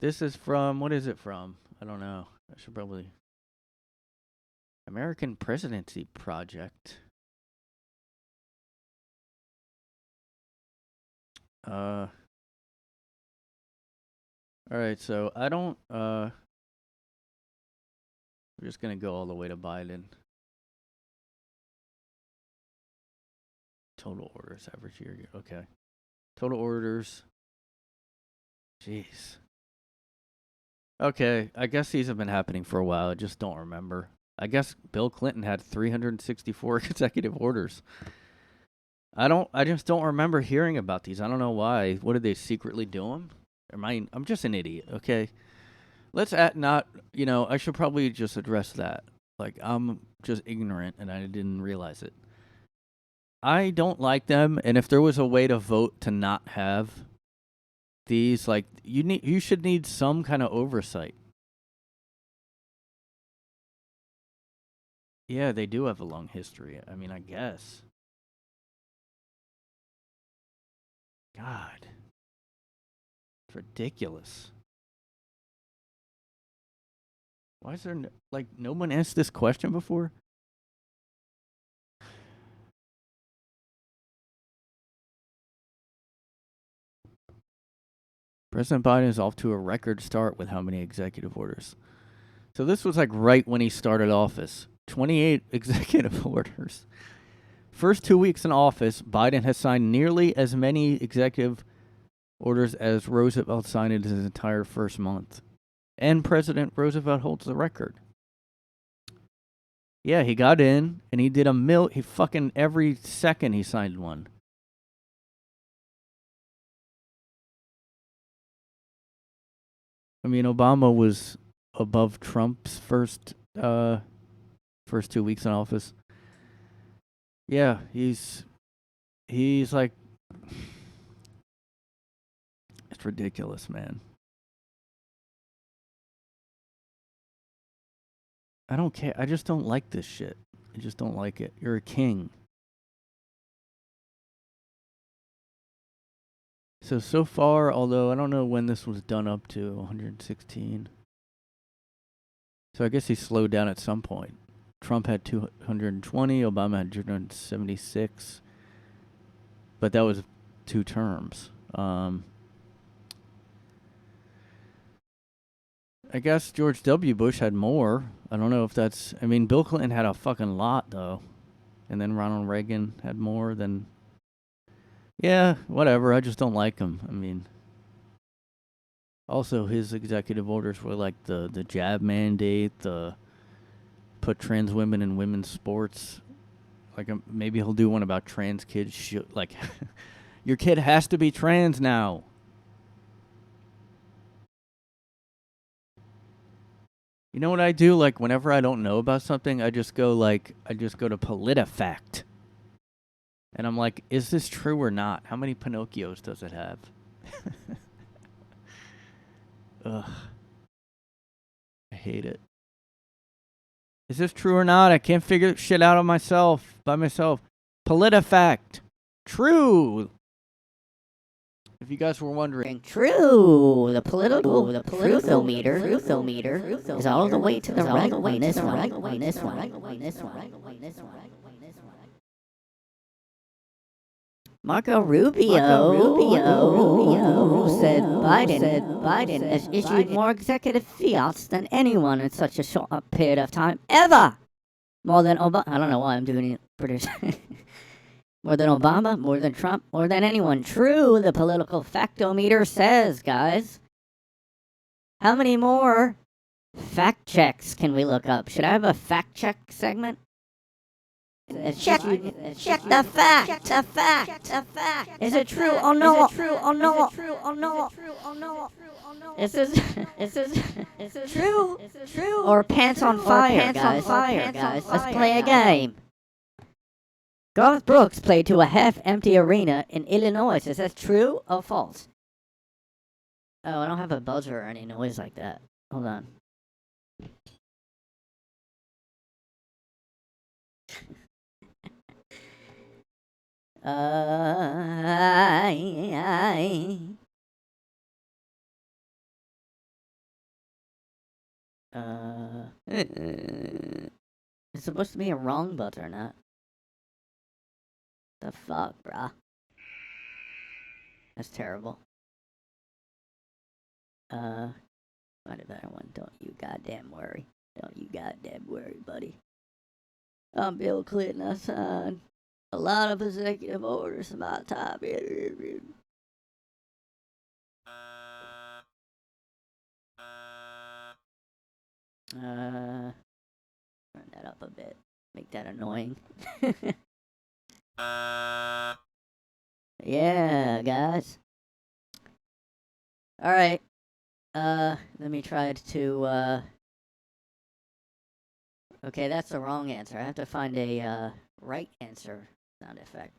This is from, what is it from? I don't know. I should probably. American Presidency Project. All right, so I don't, we're just gonna go all the way to Biden. Total orders average year. Okay. Total orders. Jeez. Okay, I guess these have been happening for a while. I just don't remember. I guess Bill Clinton had 364 consecutive orders. I just don't remember hearing about these. I don't know why. What did they secretly do them? I'm just an idiot, okay? Let's I should probably just address that. Like, I'm just ignorant and I didn't realize it. I don't like them, and if there was a way to vote to not have these, like, you should need some kind of oversight. Yeah, they do have a long history. I mean, I guess. God. It's ridiculous. Why is there no one asked this question before? President Biden is off to a record start with how many executive orders? So this was like right when he started office. 28 executive orders. First 2 weeks in office, Biden has signed nearly as many executive orders as Roosevelt signed in his entire first month. And President Roosevelt holds the record. Yeah, he got in and he did he fucking every second he signed one. I mean, Obama was above Trump's first 2 weeks in office. Yeah, he's like, it's ridiculous, man. I don't care. I just don't like this shit. I just don't like it. You're a king. So far, although I don't know when this was done up to 116. So I guess he slowed down at some point. Trump had 220, Obama had 276. But that was 2 terms. I guess George W. Bush had more. I don't know if that's... I mean, Bill Clinton had a fucking lot, though. And then Ronald Reagan had more than... Yeah, whatever. I just don't like him. I mean... Also, his executive orders were like the jab mandate, the put trans women in women's sports. Like, maybe he'll do one about trans kids, Your kid has to be trans now. You know what I do? Like, whenever I don't know about something, I just go to Politifact. And I'm like, is this true or not? How many Pinocchios does it have? Ugh. I hate it. Is this true or not? I can't figure shit out on by myself. Politifact. True. If you guys were wondering. True. The political truthometer is all the way to the right on this one. Marco Rubio said Biden has issued more executive fiats than anyone in such a short period of time ever. More than Obama. I don't know why I'm doing it British. More than Obama, more than Trump, more than anyone. True, the political factometer says, guys. How many more fact checks can we look up? Should I have a fact check segment? Check the fact. Is it true or not? Is this true? Or pants on fire, guys? Let's play a game. Garth Brooks played to a half-empty arena in Illinois. Is that true or false? Oh, I don't have a buzzer or any noise like that. Hold on. It's supposed to be a wrong buzzer, not. The fuck, bruh? That's terrible. Find a better one. Don't you goddamn worry. Buddy. I'm Bill Clinton. I signed a lot of executive orders about time. Turn that up a bit. Make that annoying. Yeah, guys. Alright. Let me try to, okay, that's the wrong answer. I have to find a, right answer sound effect.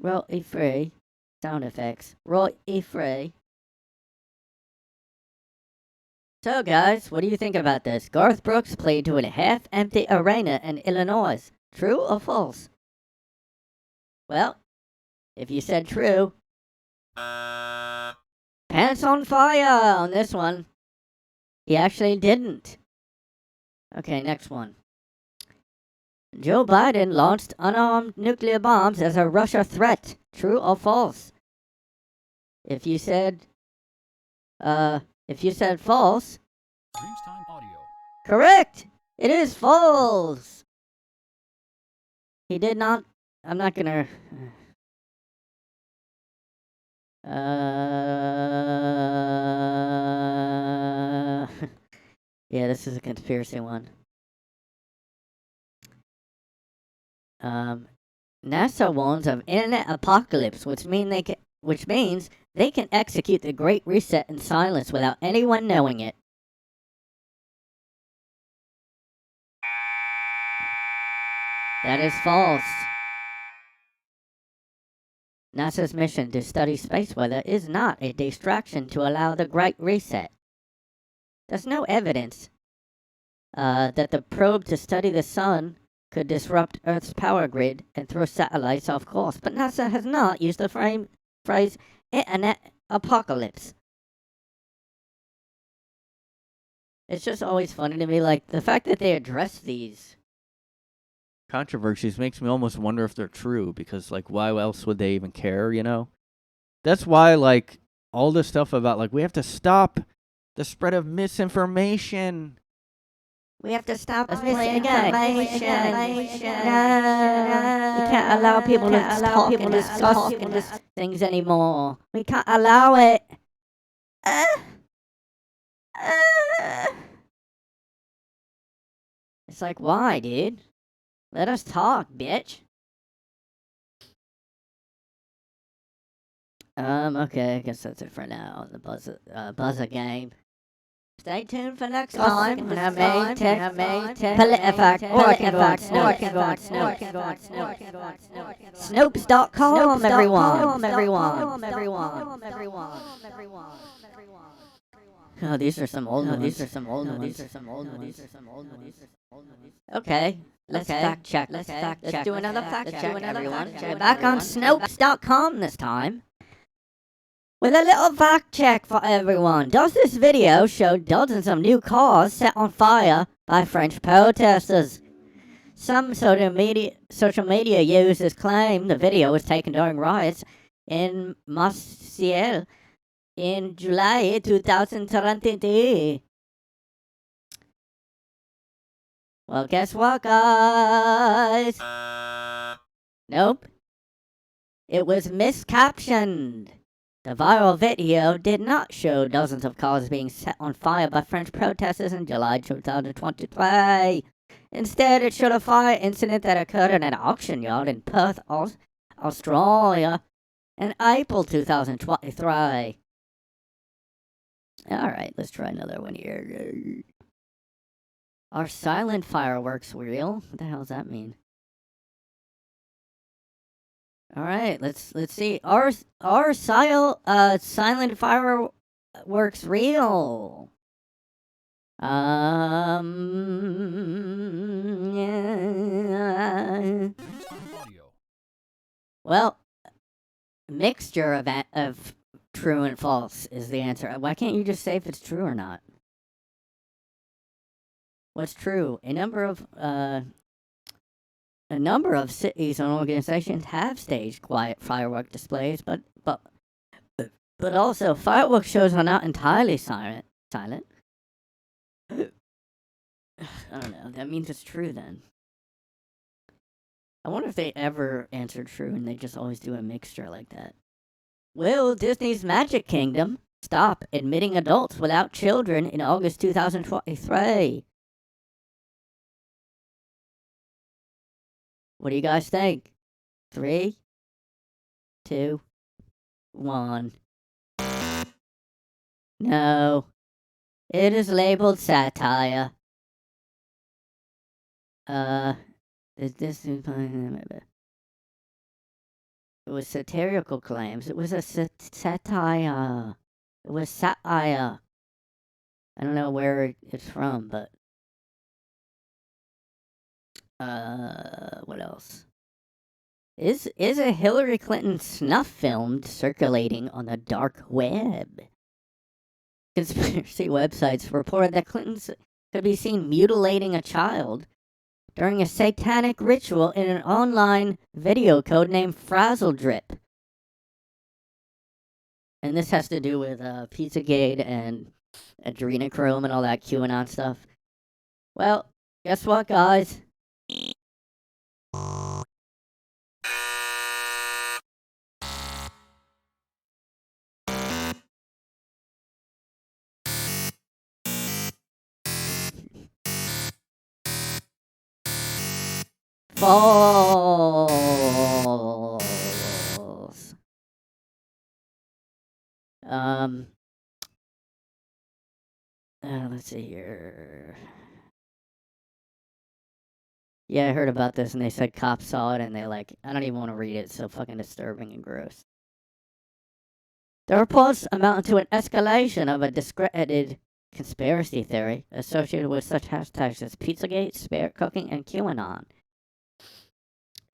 Royalty free sound effects. Royalty free. So, guys, what do you think about this? Garth Brooks played to a half-empty arena in Illinois. True or false? Well, if you said true, pants on fire on this one. He actually didn't. Okay, next one. Joe Biden launched unarmed nuclear bombs as a Russia threat. True or false? If you said false. Dreamstime Audio. Correct! It is false! He did not. I'm not gonna. Yeah, this is a conspiracy one. NASA warns of internet apocalypse, which means they can execute the Great Reset in silence without anyone knowing it. That is false. NASA's mission to study space weather is not a distraction to allow the Great Reset. There's no evidence that the probe to study the sun could disrupt Earth's power grid and throw satellites off course, but NASA has not used the phrase internet apocalypse. It's just always funny to me, like, the fact that they address these controversies makes me almost wonder if they're true, because, like, why else would they even care, you know? That's why, like, all this stuff about, like, we have to stop the spread of misinformation. We have to stop misinformation. We can't allow people to talk and discuss things anymore. We can't allow it. It's like, why, dude? Let us talk, bitch. Okay, I guess that's it for now on the buzzer game. Stay tuned for next time when I may take Politifact or I can go on snopes.com, everyone. Oh, these are some old ones. Okay, let's fact check. Let's do another fact check, everyone. We're back on snopes.com this time with a little fact check for everyone. Does this video show dozens of new cars set on fire by French protesters? Some social media users claim the video was taken during riots in Marseille in July 2023. Well, guess what, guys? Nope. It was miscaptioned. The viral video did not show dozens of cars being set on fire by French protesters in July 2023. Instead, it showed a fire incident that occurred in an auction yard in Perth, Australia in April 2023. Alright, let's try another one here. Are silent fireworks real? What the hell does that mean? Alright, let's see. Are silent fireworks real? Yeah. Well, mixture of true and false is the answer. Why can't you just say if it's true or not? What's true? A number of cities and organizations have staged quiet firework displays, but also fireworks shows are not entirely silent. I don't know. That means it's true then. I wonder if they ever answer true and they just always do a mixture like that. Will Disney's Magic Kingdom stop admitting adults without children in August 2023? What do you guys think? 3, 2, 1. No. It is labeled satire. It was satirical claims. It was a satire. It was satire. I don't know where it's from, but what else? Is a Hillary Clinton snuff film circulating on the dark web? Conspiracy websites reported that Clinton could be seen mutilating a child during a satanic ritual in an online video code named Frazzledrip. And this has to do with Pizzagate and adrenochrome and all that QAnon stuff. Well, guess what, guys? False. Let's see here. Yeah, I heard about this, and they said cops saw it, and they're like, I don't even want to read it. It's so fucking disturbing and gross. The reports amount to an escalation of a discredited conspiracy theory associated with such hashtags as Pizzagate, Spirit Cooking, and QAnon,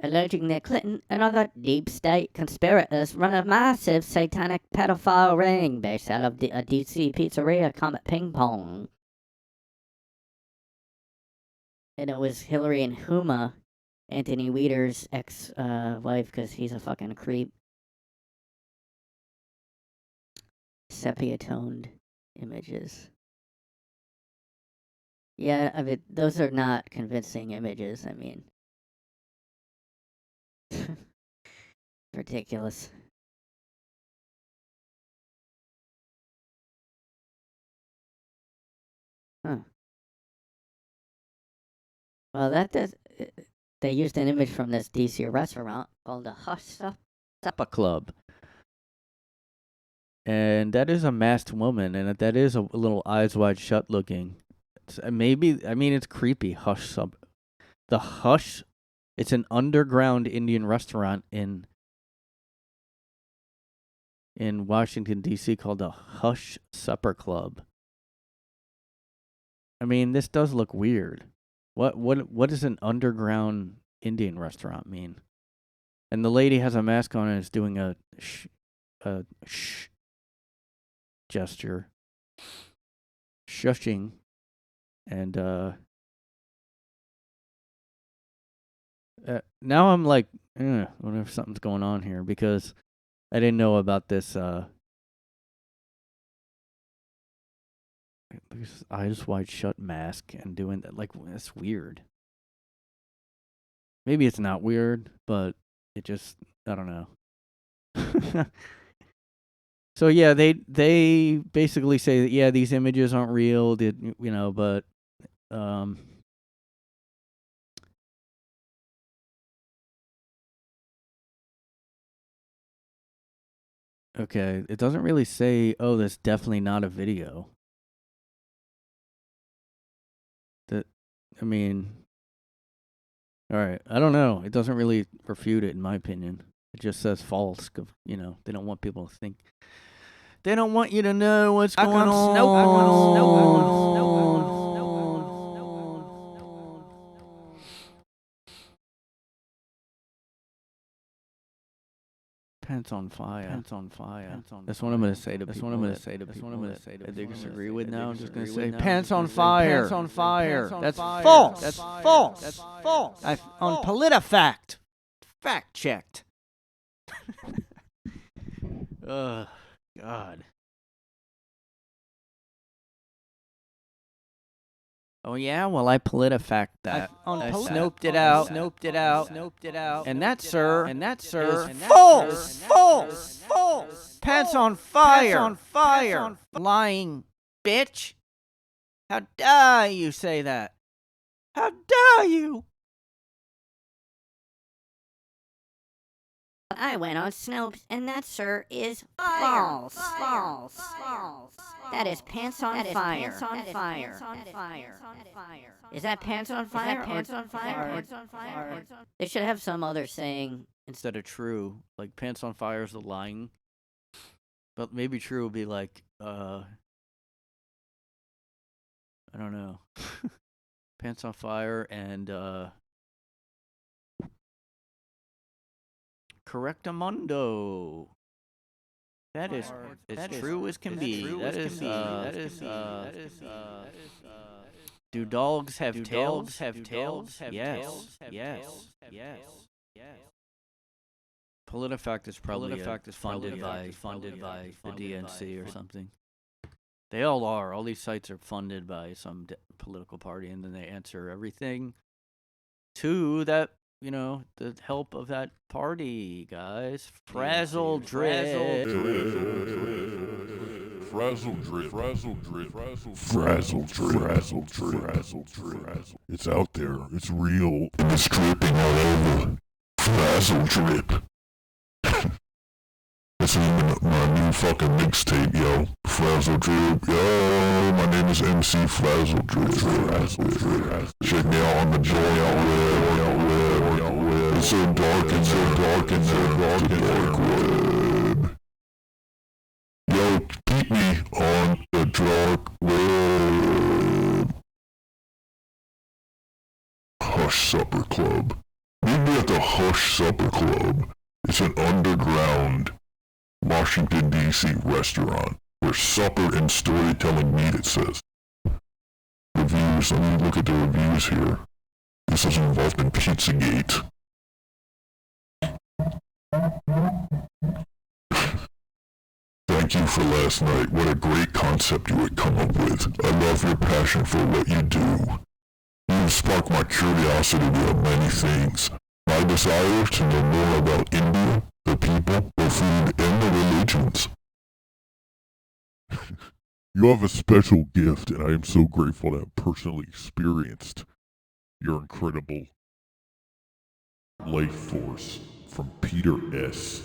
alleging that Clinton and other deep state conspirators run a massive satanic pedophile ring based out of a DC pizzeria Comet Ping Pong. And it was Hillary and Huma, Anthony Weeder's ex-wife, because he's a fucking creep. Sepia-toned images. Yeah, I mean, those are not convincing images, I mean. Ridiculous. Huh. Well, that does. They used an image from this DC restaurant called the Supper Club. And that is a masked woman, and that is a little eyes wide shut looking. It's creepy. The Hush. It's an underground Indian restaurant in Washington, D.C. called the Hush Supper Club. I mean, this does look weird. What does an underground Indian restaurant mean? And the lady has a mask on and is doing a shh gesture, shushing, and now I'm like, I wonder if something's going on here because I didn't know about this. This eyes wide shut mask and doing that. Like, that's weird. Maybe it's not weird, but it just, I don't know. So yeah, they basically say that, yeah, these images aren't real, but okay, it doesn't really say, oh, that's definitely not a video. All right, I don't know. It doesn't really refute it, in my opinion. It just says false. They don't want people to think. They don't want you to know what's going on. Pants on fire. That's what I'm gonna say to people. That they disagree with now. I'm just gonna say pants on fire. That's false. On Politifact. Fact checked. Ugh, God. Oh yeah, well I Politifact that. I snoped it out. And that, sir, is false. Pants on fire. Lying bitch. How dare you say that? How dare you? I went on Snopes, and that, sir, is false. That is pants on fire. Is that pants on fire? They should have some other saying Instead of true, like pants on fire is the lying. But maybe true would be like, I don't know. Pants on fire and correctamundo. That is as true as can be. Do dogs have tails? Yes. Politifact is probably funded by the DNC or something. They all are. All these sites are funded by some political party, and then they answer everything to that, the help of that party, guys. Frazzledrip. It's out there. It's real. And it's dripping all over. Frazzledrip. That's even my new fucking mixtape, yo. Frazzledrip, yo. My name is MC Frazzledrip. Check me out on the web. It's so dark in the dark web. Yo, keep me on the dark web. Hush Supper Club. Meet me at the Hush Supper Club. It's an underground Washington, D.C. restaurant where supper and storytelling meet, it says. Reviews, let me look at the reviews here. This is involved in Pizzagate. Thank you for last night. What a great concept you would come up with. I love your passion for what you do. You have sparked my curiosity about many things. My desire to know more about India, the people, the food, and the religions. You have a special gift, and I am so grateful to have personally experienced your incredible life force from Peter S.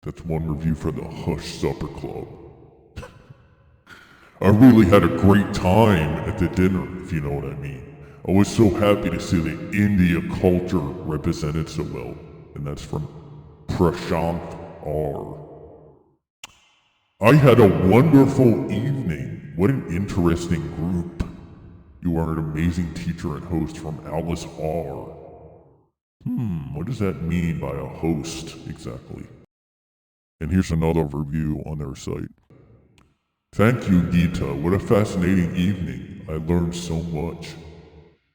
That's one review for the Hush Supper Club. I really had a great time at the dinner, if you know what I mean. I was so happy to see the India culture represented so well. And that's from Prashant R. I had a wonderful evening. What an interesting group. You are an amazing teacher and host from Alice R. What does that mean by a host exactly? And here's another review on their site. Thank you, Gita. What a fascinating evening. I learned so much.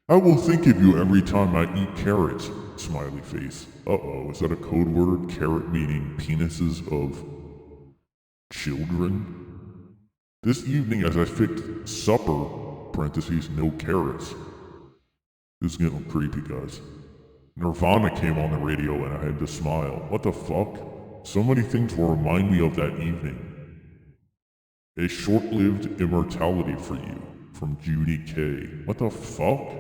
I will think of you every time I eat carrots. Smiley face. Uh-oh, is that a code word? Carrot meaning penises of children? This evening as I fixed supper, parentheses, no carrots. This is getting creepy, guys. Nirvana came on the radio and I had to smile. What the fuck? So many things will remind me of that evening. A short-lived immortality for you, from Judy K. What the fuck?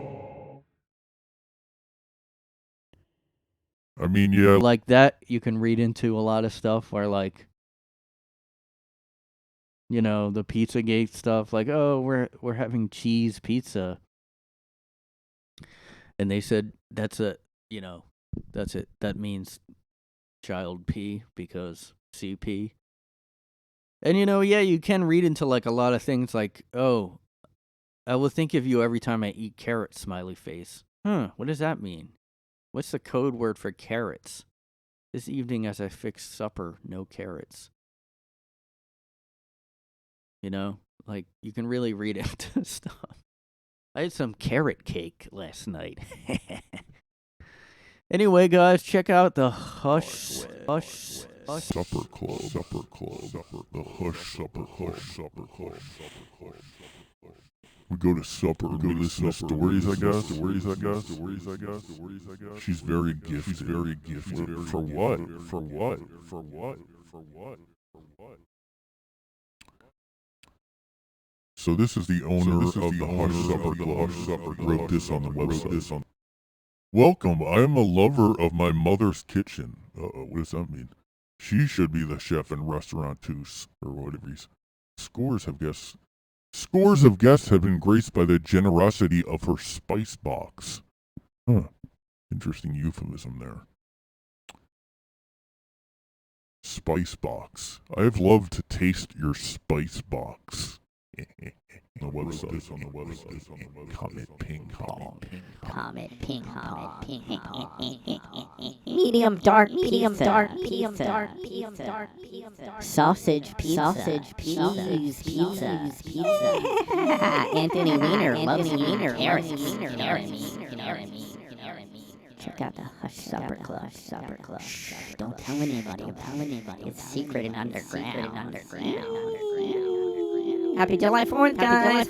I mean, yeah. Like that, you can read into a lot of stuff where, like, you know, the Pizzagate stuff, like, oh, we're having cheese pizza. And they said that's it. That means child P because CP. And, yeah, you can read into, like, a lot of things like, oh, I will think of you every time I eat carrots, smiley face. What does that mean? What's the code word for carrots? This evening as I fixed supper, no carrots. Like, you can really read into stuff. I had some carrot cake last night. Anyway, guys, check out the Hush Supper Club. The Hush Supper Club. We go to supper. We go listen to stories, I guess. She's very gifted. For what? So this is the owner of the Hush Supper Club. Wrote this on the website. Welcome. I am a lover of my mother's kitchen. What does that mean? She should be the chef and restaurateuse, or whatever he's. Scores of guests have been graced by the generosity of her spice box. Interesting euphemism there. Spice box. I have loved to taste your spice box. On the website. Comet ping pong. Medium dark pizza. Sausage pizza. Anthony Weiner loves carrots. Check out the Hush Supper Club. Shh, don't tell anybody. It's secret and underground. Happy July 4th, guys.